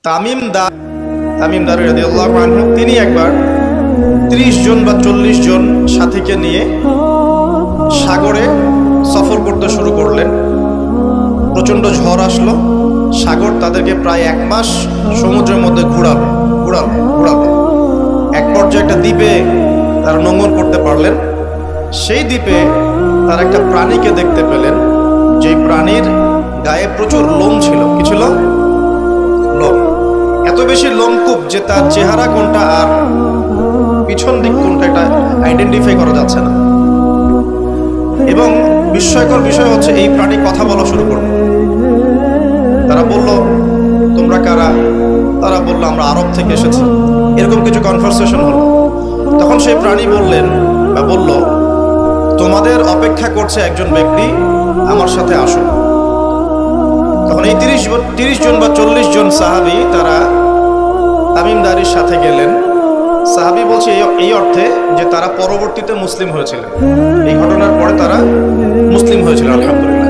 তামিম দারি রাদিয়াল্লাহু আনহু তিনি একবার 30 জন বা 40 জন সাথীকে নিয়ে সাগরে সফর করতে শুরু করলেন। প্রচণ্ড ঝড় আসলো, সাগর তাদেরকে প্রায় 1 মাস সমুদ্রের মধ্যে ঘোরালো। এক পর্যায়ে একটা দ্বীপে তারা নোঙর করতে পারলেন। সেই দ্বীপে তারা একটা প্রাণীকে দেখতে পেলেন, যেই প্রাণীর গায়ে প্রচুর লোম ছিল। কি ছিল? লোম। এত বেশি লোমকূপ যে তার চেহারা কোনটা আর পিছন দিক কোনটা এটা আইডেন্টিফাই করা যাচ্ছে না। এবং বিস্ময়কর বিষয় হচ্ছে এই প্রাণী কথা বলা শুরু করল। তারা বলল, তোমরা কারা? তারা বলল, আমরা আরব থেকে এসেছি। এরকম কিছু কনভারসেশন হলো। তখন সেই প্রাণী বলল, তোমাদের অপেক্ষা করছে একজন ব্যক্তি, আমার সাথে আসো। তখন এই 30 জন বা 40 জন সাহাবী তারা তামিম দারির সাথে গেলেন। সাহাবী বলছে এই অর্থে যে তারা পরবর্তীতে মুসলিম হয়েছিলেন, এই ঘটনার পরে তারা মুসলিম হয়েছিলেন আলহামদুলিল্লাহ।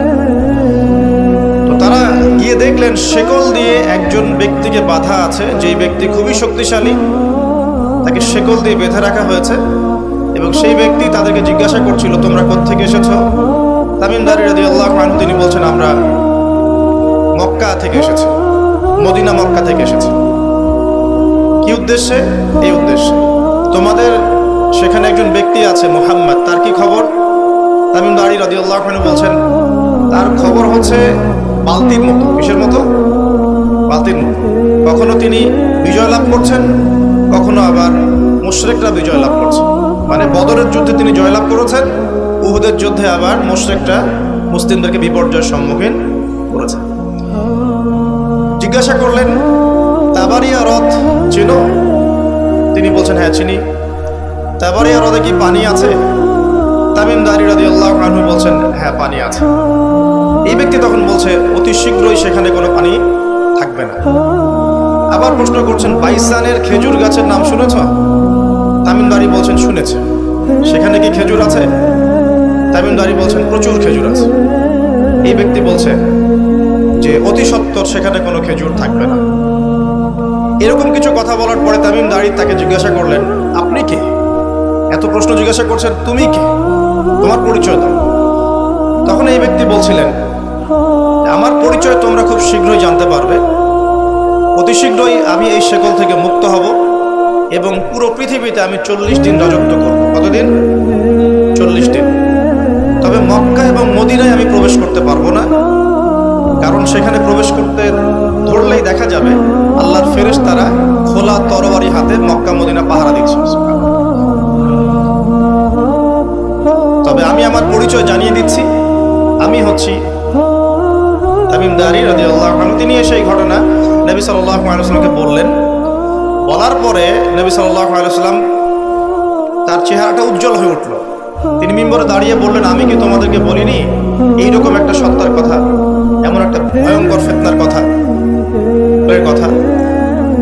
তো তারা গিয়ে দেখলেন শেকল দিয়ে একজন ব্যক্তিকে বাঁধা আছে, যেই ব্যক্তি খুবই শক্তিশালী, তাকে শেকল দিয়ে বেঁধে রাখা হয়েছে। এবং সেই ব্যক্তি তাদেরকে জিজ্ঞাসা করছিল, তোমরা কোত্থেকে এসেছো? তামিম দারি রাদিয়াল্লাহু আনহু তিনি বলছেন, আমরা মক্কা থেকে এসেছি, মদিনা মক্কা থেকে এসেছি। কি উদ্দেশ্যে? এই উদ্দেশ্যে, তোমাদের সেখানে একজন ব্যক্তি আছে মুহাম্মদ, তার কি খবর? তামিম দারি রাদিয়াল্লাহু আনহু বলছেন, তার খবর হচ্ছে বালতির মতো। কিসের মতো? বালতির মতো। কখনো তিনি বিজয় লাভ করছেন, কখনো আবার মুশরিকরা বিজয় লাভ করছে। মানে বদরের যুদ্ধে তিনি জয়লাভ করেছেন, উহুদের যুদ্ধে আবার মুশরিকরা মুসলিমদেরকে বিপর্যয়ের সম্মুখীন করেছে। জিজ্ঞাসা করলেন, তাবারিয়া হ্রদ চিনো? তিনি বলছেন, হ্যাঁ চিনি। তাবারিয়া হ্রদে কি পানি আছে? তামিম দারি রাদিয়াল্লাহু আনহু বলছেন, হ্যাঁ পানি আছে। এই ব্যক্তি তখন বলছে, অতি শীঘ্রই সেখানে কোনো পানি থাকবে না। আবার প্রশ্ন করছেন, বাইসানের খেজুর গাছের নাম শুনেছ? তামিম দারি বলছেন, শুনেছে। সেখানে কি খেজুর আছে? তামিম দারি বলছেন, প্রচুর খেজুর আছে। এই ব্যক্তি বলছে যে অতি সত্বর সেখানে কোনো খেজুর থাকবে না। এরকম কিছু কথা বলার পরে তামিম দারি তাকে জিজ্ঞাসা করলেন, আপনি কে? এত প্রশ্ন জিজ্ঞাসা করছেন, তুমি কে? তোমার পরিচয় দাও। তখন এই ব্যক্তি বলছিলেন, আমার পরিচয় তোমরা খুব শীঘ্রই জানতে পারবে। অতি শীঘ্রই আমি এই শেকল থেকে মুক্ত হব এবং পুরো পৃথিবীতে আমি 40 দিন রাজত্ব করব। কতদিন? 40 দিন। তবে মক্কা এবং মদিনায় আমি প্রবেশ করতে পারবো না, কারণ সেখানে প্রবেশ করতে ধরলেই দেখা যাবে আল্লাহর ফেরেশতারা খোলা তরবারি হাতে মক্কা মদিনা পাহারা দিচ্ছে। তবে আমি আমার পরিচয় জানিয়ে দিচ্ছি, আমি হচ্ছি তামিম দারি রাদিয়াল্লাহু আনহু। তিনি এসে এই ঘটনা নবী সাল্লাল্লাহু আলাইহি ওয়াসাল্লামকে বললেন। বলার পরে নবী সাল্লাল্লাহু আলাইহি ওয়াসাল্লাম তার চেহারাটা উজ্জ্বল হয়ে উঠল। তিনি মিম্বরে দাঁড়িয়ে বললেন, আমি কি তোমাদেরকে বলিনি এইরকম একটা সত্তার কথা, এমন একটা ভয়ঙ্কর ফিতনার কথা?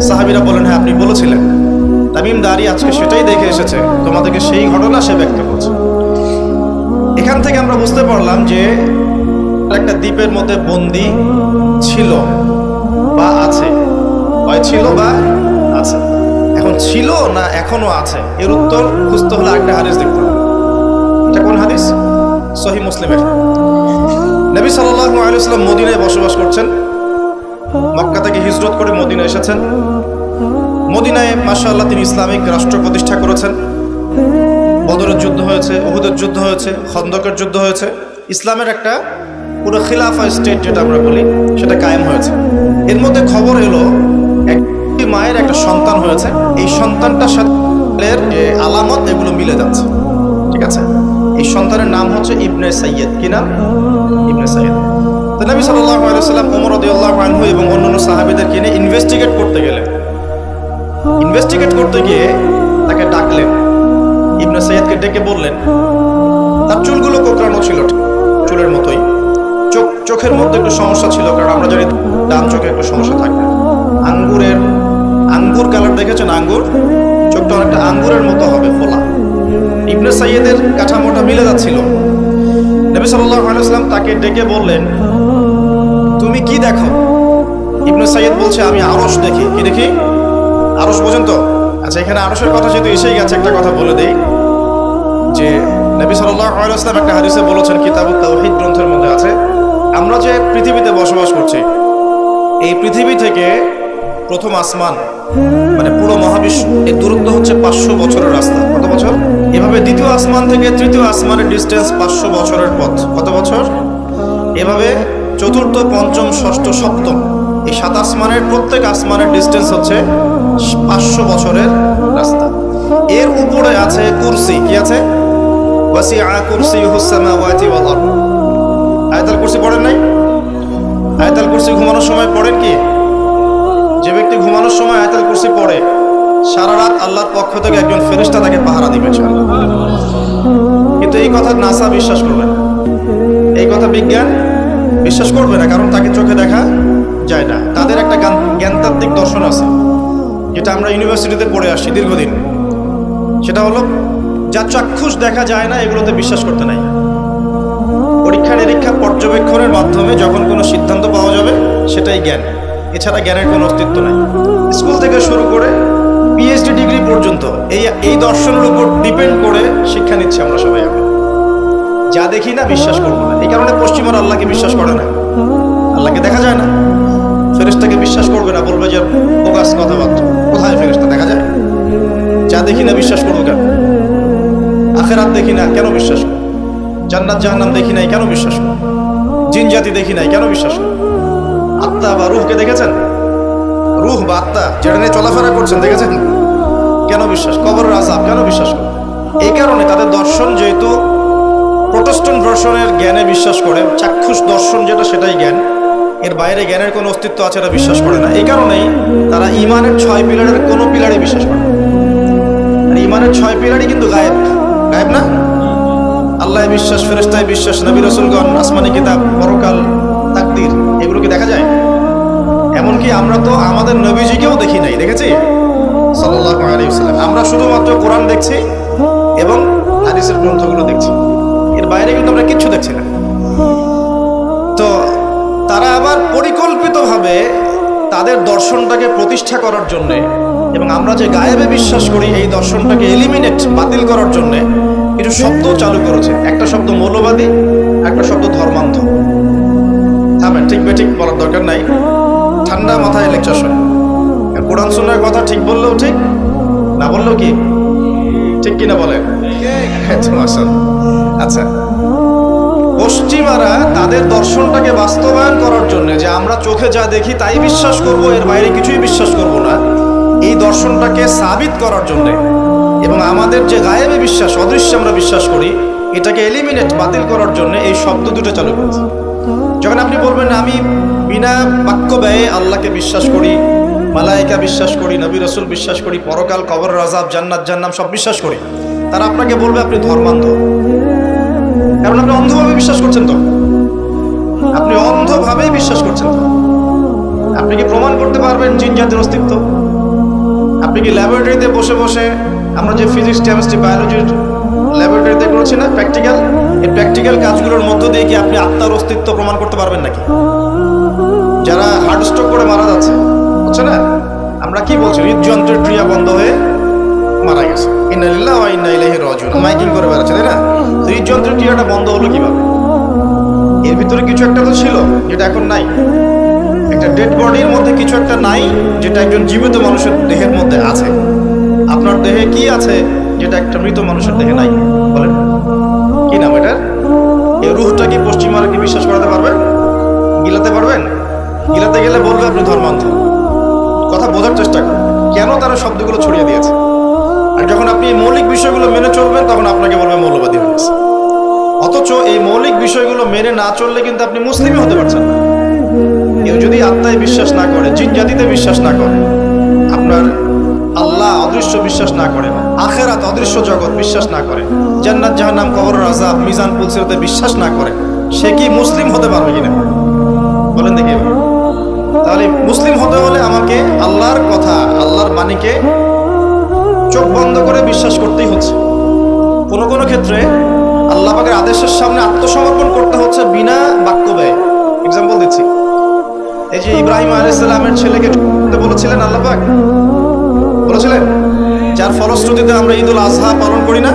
সাহাবীরা বলেন, হ্যাঁ আপনি বলেছিলেন। তামিম দারি আজকে সেটাই দেখে এসেছে, তোমাদেরকে সেই ঘটনা সে ব্যক্ত করছে। এখান থেকে আমরা বুঝতে পারলাম যে একটা দ্বীপের মধ্যে বন্দী ছিল বা আছে, হয় ছিল বা আছে। এখন ছিল না এখনো আছে, এর উত্তর খুঁজতে হলে একটা হাদিস দেখতে হবে। এটা কোন হাদিস? সহিহ মুসলিমের। নবী সাল্লাল্লাহু আলাইহি ওয়াসাল্লাম মদিনায় বসবাস করছেন, মক্কা থেকে হিজরত করে মদিনায় এসেছেন। মদিনায় মাশাআল্লাহ তিনি ইসলামিক রাষ্ট্র প্রতিষ্ঠা করেছেন। বদরের যুদ্ধ হয়েছে, উহুদের যুদ্ধ হয়েছে, খন্দকের যুদ্ধ হয়েছে। ইসলামের একটা পুরো খিলাফা স্টেট যেটা আমরা বলি সেটা কায়েম হয়েছে। এর মধ্যে খবর এলো একটি মায়ের একটা সন্তান হয়েছে, এই সন্তানটার সাথে যে আলামত এগুলো মিলে যাচ্ছে। ঠিক আছে, এই সন্তানের নাম হচ্ছে ইবনে সাইয়্যিদ। কি নাম? ইবনে সাইয়্যিদ। তো নবী সাল্লাল্লাহু আলাইহি ওয়াসাল্লাম ওমর রাদিয়াল্লাহু আনহু এবং অন্যান্য সাহাবীদেরকে নিয়ে ইনভেস্টিগেট করতে গেলেন। ইনভেস্টিগেট করতে গিয়ে তাকে ডাকলেন, ইবনে সাইয়্যিদকে ডেকে বললেন, তার চুলগুলো কোঁকড়ানো ছিল চুলের মতোই, চোখের মধ্যে একটু সমস্যা ছিল, কারণ আমরা জানি ডান চোখে একটু সমস্যা থাকে। আঙ্গুর কালার দেখেছেন? আঙ্গুর, চোখটা অনেকটা আঙ্গুরের মতো হবে ফোলা। ইবনে সাইয়্যিদের কাঠামোটা মিলে যাচ্ছিল। নবী সাল্লাল্লাহু আলাইহি ওয়াসাল্লাম তাকে ডেকে বললেন, তুমি কি দেখো? ইবনে সাইয়্যিদ বলছে আমি আরশ দেখি। কি দেখি? আরশ বোঝেন তো? আচ্ছা, এখানে আরশের কথা যেহেতু এসেই গেছে, একটা কথা বলে দেই যে নবী সাল্লাল্লাহু আলাইহি ওয়াসাল্লাম একটা হাদিসে বলেছেন, কিতাবুত তাওহীদ গ্রন্থের মধ্যে আছে, আমরা যে পৃথিবীতে বসবাস করছি, এই পৃথিবী থেকে প্রথম আসমান মানে পুরো মহাবিশ্ব এর দূরত্ব হচ্ছে 500 বছরের রাস্তা। কত বছর? এভাবে দ্বিতীয় আসমান থেকে তৃতীয় আসমানের ডিস্টেন্স 500 বছরের পথ। কত বছর? এভাবে চতুর্থ, পঞ্চম, ষষ্ঠ, সপ্তম এই 7 আসমানের প্রত্যেক আসমানের ডিস্টেন্স হচ্ছে 500 বছরের রাস্তা। এর উপরে আছে কুরসি। কি আছে? ওয়াসিআ কুরসিয়ুহুস সামাওয়াতি ওয়াল আরদ। আয়াতুল কুরসি পড়েন নাই? আয়াতুল কুরসি ঘুমানোর সময় পড়েন কি? যে ব্যক্তি ঘুমানোর সময় আয়াতুল কুরসি পড়ে, সারা রাত আল্লাহর পক্ষ থেকে একজন ফেরেশতা তাকে পাহারা দিবে ইনশাআল্লাহ। কিন্তু এই কথা নাসা বিশ্বাস করবে না, এই কথা বিজ্ঞান বিশ্বাস করবে না, কারণ তাকে চোখে দেখা যায় না। তাদের একটা জ্ঞানতাত্ত্বিক দর্শন আছে, যেটা আমরা ইউনিভার্সিটিতে পড়ে আসছি দীর্ঘদিন। সেটা হলো, যা চাক্ষুষ দেখা যায় না এগুলোতে বিশ্বাস করতে নাই। পরীক্ষা নিরীক্ষা পর্যবেক্ষণের মাধ্যমে যখন কোনো সিদ্ধান্ত পাওয়া যাবে সেটাই জ্ঞান, এছাড়া জ্ঞানের কোনো অস্তিত্ব নাই। স্কুল থেকে শুরু করে পিএইচডি ডিগ্রি পর্যন্ত এই দর্শনের উপর ডিপেন্ড করে শিক্ষা নিচ্ছি আমরা সবাই। এখন যা দেখি না বিশ্বাস করবো না। এই কারণে পশ্চিমারা আল্লাহকে বিশ্বাস করে না, আল্লাহকে দেখা যায় না। ফেরেশতাকে বিশ্বাস করবে না, বলবে যে বোগাস কথাবার্তা, কোথায় ফেরেশতা দেখা যায়? যা দেখি না বিশ্বাস করবো কেন? আখিরাত দেখি না কেন বিশ্বাস করবো? জান্নাত জাহান্নাম দেখি নাই কেন বিশ্বাস করবো? জিন জাতি দেখি নাই কেন বিশ্বাস করবো? আত্মা বা রূহকে দেখেছেন? রূহ বা আত্মা যেটা নিয়ে চলাফেরা করছেন দেখেছেন? কেন বিশ্বাস? কবরের আযাব কেন বিশ্বাস করবো? এই কারণে তাদের দর্শন যেহেতু প্রোটেস্ট্যান্ট দর্শনের জ্ঞানে বিশ্বাস করে, চাক্ষুষ দর্শন যেটা সেটাই জ্ঞান, এর বাইরে জ্ঞানের কোনো অস্তিত্ব আছে এটা বিশ্বাস করে না। এই কারণেই তারা ইমানের 6 পিলারের কোনো পিলারই বিশ্বাস করে না। আর ইমানের 6 পিলারই কিন্তু গায়েব। গায়েব না? আল্লাহ বিশ্বাস, ফেরেশতায় বিশ্বাস, নবী রাসূলগণ, আসমানি কিতাব, পরকাল, তাকদীর, এগুলো কি দেখা যায়? এমনকি আমরা তো আমাদের নবীজিকেও দেখি নাই, দেখেছি? সাল্লাল্লাহু আলাইহি ওয়াসাল্লাম। আমরা শুধুমাত্র কোরআন দেখছি এবং হাদিসের গ্রন্থগুলো দেখছি, এর বাইরে কিন্তু আমরা কিচ্ছু দেখছি না। তো তারা আবার পরিকল্পিতভাবে তাদের দর্শনটাকে প্রতিষ্ঠা করার জন্যে এবং আমরা যে গায়েবে বিশ্বাস করি এই দর্শনটাকে এলিমিনেট, বাতিল করার জন্যে কিছু শব্দ চালু করেছে। একটা শব্দ মৌলবাদী, একটা শব্দ ধর্মান্ধ। থামেন, ঠিক বেঠিক বলার দরকার নাই, ঠান্ডা মাথায় লেকচার শোনেন। কোরআন সুন্নাহর কথা ঠিক বললেও ঠিক, না বললেও কি ঠিক কিনা বলেন? আচ্ছা, পশ্চিমারা তাদের দর্শনটাকে বাস্তবায়ন করার জন্য, যে আমরা চোখে যা দেখি তাই বিশ্বাস করব, এর বাইরে কিছুই বিশ্বাস করব না, এই দর্শনটাকে সাবিত করার জন্য এবং আমাদের যে গায়েবে বিশ্বাস, অদৃশ্যে আমরা বিশ্বাস করি, এটাকে এলিমিনেট, বাতিল করার জন্য এই শব্দ দুটো চালু করেছে। যখন আপনি বলবেন আমি বিনা বাক্য ব্যয়ে আল্লাহকে বিশ্বাস করি, মালায়েকা বিশ্বাস করি, নবী রাসূল বিশ্বাস করি, পরকাল, কবরের আযাব, জান্নাত জাহান্নাম সব বিশ্বাস করি, তারা আপনাকে বলবে আপনি ধর্মান্ধ। কারণ আপনি অন্ধভাবে বিশ্বাস করছেন। তো আপনি অন্ধভাবেই বিশ্বাস করছেন। তো আপনি কি প্রমাণ করতে পারবেন জিন জাতির অস্তিত্ব? আপনি কি ল্যাবরেটরিতে বসে বসে, আমরা যে ফিজিক্স, কেমিস্ট্রি, বায়োলজির ল্যাবরেটরিতে করছি না প্র্যাকটিক্যাল, এই প্র্যাকটিক্যাল কাজগুলোর মধ্য দিয়ে কি আপনি আত্মার অস্তিত্ব প্রমাণ করতে পারবেন নাকি? যারা হার্ট স্ট্রোক করে মারা যাচ্ছে, হচ্ছে না, আমরা কি বলছি? হৃদযন্ত্রের ক্রিয়া বন্ধ হয়ে মারা গেছে, ইন্না লিল্লাহি ওয়া ইন্না ইলাইহি রাজিউন, মাইকিং করে বেড়াচ্ছে, তাই না? হৃদযন্ত্রের ক্রিয়াটা বন্ধ হলো কিভাবে? এর ভিতরে কিছু একটা তো ছিল যেটা এখন নাই। একটা ডেড বডির মধ্যে কিছু একটা নাই যেটা একজন জীবিত মানুষের দেহের মধ্যে আছে। আপনার দেহে কি আছে যেটা একটা মৃত মানুষের দেহে নাই? বলেন কি নাম এটার? এই রূহটা কি পশ্চিমারা কি বিশ্বাস করাতে পারবেন? গিলাতে পারবেন? গিলাতে গেলে বলবে আপনি ধর্মান্ধ। কথা বোঝার চেষ্টা করুন কেন তারা শব্দগুলো ছড়িয়ে দিয়েছে। আর যখন আপনি এই মৌলিক বিষয়গুলো মেনে চলবেন তখন আপনাকে বলবে মৌলবাদী হয়ে গেছে। অথচ এই মৌলিক বিষয়গুলো মেনে না চললে কিন্তু আপনি মুসলিমই হতে পারছেন না। কেউ যদি আত্মায় বিশ্বাস না করে, জিন জাতিতে বিশ্বাস না করে, আপনার আল্লাহ অদৃশ্য বিশ্বাস না করে, আখিরাত অদৃশ্য জগৎ বিশ্বাস না করে, জান্নাত জাহান্নাম, কবরের আযাব, মিজান পুলসিরাতে বিশ্বাস না করে, সে কি মুসলিম হতে পারবে কিনা বলেন দেখি? তাহলে মুসলিম হতে হলে আমাকে আল্লাহর কথা, আল্লাহর বাণীকে চোখ বন্ধ করে বিশ্বাস করতেই হচ্ছে। কোনো কোনো ক্ষেত্রে আল্লাহ পাকের আদেশের সামনে আত্মসমর্পণ করতে হচ্ছে বিনা বাক্য ব্যয়। এক্সাম্পল দিচ্ছি, এই যে ইব্রাহিম আলাইহিস সালামের ছেলেকে বলেছিলেন আল্লাহ পাক, বলেছিলেন, যার ফলশ্রুতিতে আমরা ঈদুল আজহা পালন করি না।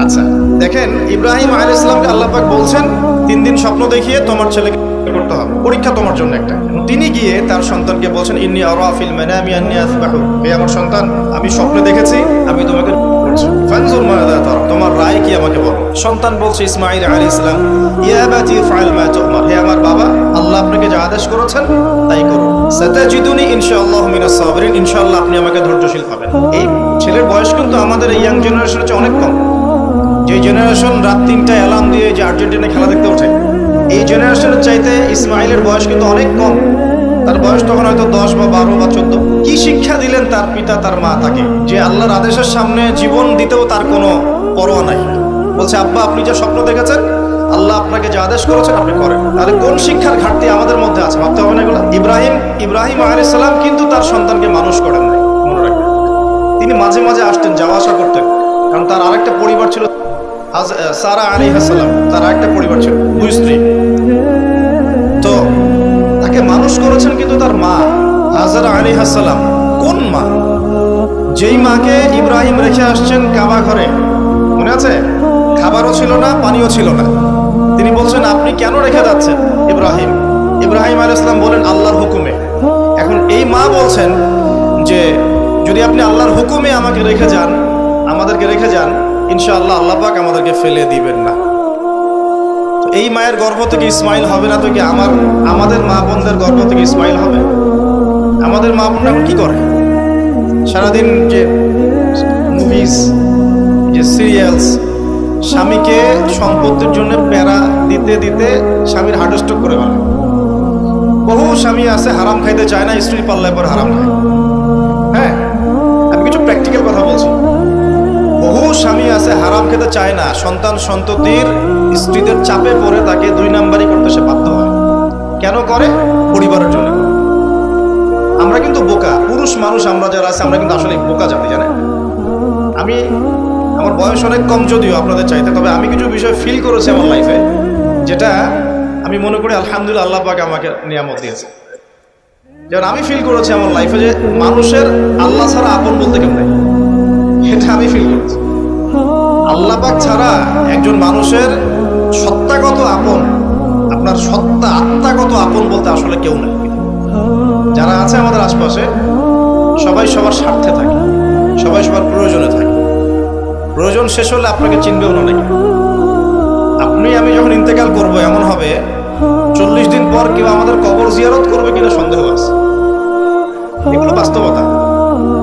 আচ্ছা দেখেন, ইব্রাহিম আলাইহিস সালামকে আল্লাহ পাক বলছেন 3 দিন স্বপ্ন দেখিয়ে তোমার ছেলেকে করতে হবে, পরীক্ষা তোমার জন্য একটা। তিনি গিয়ে তার সন্তানকে বলছেন, ইন্নী আরা ফিল মানামি আন্নী আযবাহু, হে আমার সন্তান, আমি স্বপ্নে দেখেছি আমি তোমাকে করছি, ফানজুর মাযা তারা, তোমার রায় কি আমাকে বলো। সন্তান বলছে ইসমাঈল আলাইহিস সালাম, ইয়া আবাতি ফাআল মা তু'মার, হে আমার বাবা, আল্লাহ আপনাকে যা আদেশ করেছেন তাই করুন। সাতাজিদুনি ইনশাআল্লাহু মিনাস সাবিরিন, ইনশাআল্লাহ আপনি আমাকে ধৈর্যশীল পাবেন। এই ছেলের বয়স কিন্তু আমাদের এই ইয়াং জেনারেশনের চেয়ে অনেক কম। যে জেনারেশন রাত 3টায় অ্যালার্ম দিয়ে যে আর্জেন্টিনা খেলা দেখতে ওঠে, এই জেনারেশনের চাইতে ইসমাইলের বয়স কিন্তু অনেক কম। তার বয়স তখন হয়তো 10 বা 12 বা 14। কি শিক্ষা দিলেন তার পিতা তার মা তাকে, যে আল্লাহর আদেশের সামনে জীবন দিতেও তার কোনো পরোয়া নাই। বলছে, আব্বা আপনি যে স্বপ্ন দেখেছেন, আল্লাহ আপনাকে যে আদেশ করেছেন আপনি করেন। তাহলে কোন শিক্ষার ঘাটতি আমাদের মধ্যে আছে, ভাবতে হবে না এগুলো। ইব্রাহিম আলাইহিস সালাম কিন্তু তার সন্তানকে মানুষ করেন নাই, মনে রাখবেন। তিনি মাঝে মাঝে আসতেন, যাওয়া আসা করতেন, কারণ তার আরেকটা পরিবার ছিল, সারা আলাইহিস সালাম, তার আরেকটা পরিবার ছিল, 2 স্ত্রী। তো তাকে মানুষ করেছেন কিন্তু তার মা হাজারা আলাইহিস সালাম। কোন মা? যেই মাকে ইব্রাহিম রেখে আসছেন কাবা ঘরে, মনে আছে? খাবারও ছিল না, পানিও ছিল না। তিনি বলছেন, আপনি কেন রেখে যাচ্ছেন ইব্রাহিম আলাইহিস সালাম বলেন, আল্লাহর হুকুমে। এখন এই মা বলছেন যে যদি আপনি আল্লাহর হুকুমে আমাকে রেখে যান, আমাদেরকে রেখে যান, ইনশাআল্লাহ আল্লাহ পাক আমাদেরকে ফেলে দিবেন না। এই মায়ের গর্ভ থেকে ইসমাইল হবে না তো কি আমাদের মা বোনদের গর্ভ থেকে ইসমাইল হবে? আমাদের মা বোনরা এখন কি করে? সারাদিন যে মুভিজ, যে সিরিয়ালস, স্বামীকে সম্পত্তির জন্য প্যারা দিতে দিতে স্বামীর হার্ট স্ট্রোক করে ফেলে। বহু স্বামী আছে হারাম খাইতে চায় না, স্ত্রীর পাল্লায় পর হারাম খায়। হ্যাঁ, আমি কিছু প্র্যাকটিক্যাল কথা বলছি। বহু স্বামী আছে হারাম খেতে চায় না, সন্তান সন্ততির স্ত্রীদের চাপে পড়ে তাকে 2 নাম্বারই করতে সে বাধ্য হয়। কেন করে? পরিবারের জন্য। আমরা কিন্তু বোকা পুরুষ মানুষ, আমরা যারা আছে আমরা কিন্তু আসলে বোকা জাতি, জানেন? আমার বয়স অনেক কম যদিও আপনাদের চাইতে, তবে আমি কিছু বিষয় ফিল করেছি আমার লাইফে, যেটা আমি মনে করি আলহামদুলিল্লাহ আল্লাহ পাক আমাকে নিয়ামত দিয়েছে। যেমন আমি ফিল করেছি আমার লাইফে যে মানুষের আল্লাহ ছাড়া আপন বলতে কেউ নেই, এটা আমি ফিল করেছি। আল্লাহ পাক ছাড়া একজন মানুষের সত্তাগত আপন, আপনার সত্তা আত্মাগত আপন বলতে আসলে কেউ নেই। যারা আছে আমাদের আশপাশে সবাই সবার স্বার্থে থাকে, সবাই সবার প্রয়োজনে থাকে। প্রয়োজন শেষ হলে আপনাকে চিনবেও না নাকি। আমি যখন ইন্তেকাল করব, এমন হবে 40 দিন পর কেউ আমাদের কবর জিয়ারত করবে কিনা সন্দেহ আছে। এগুলো বাস্তবতা।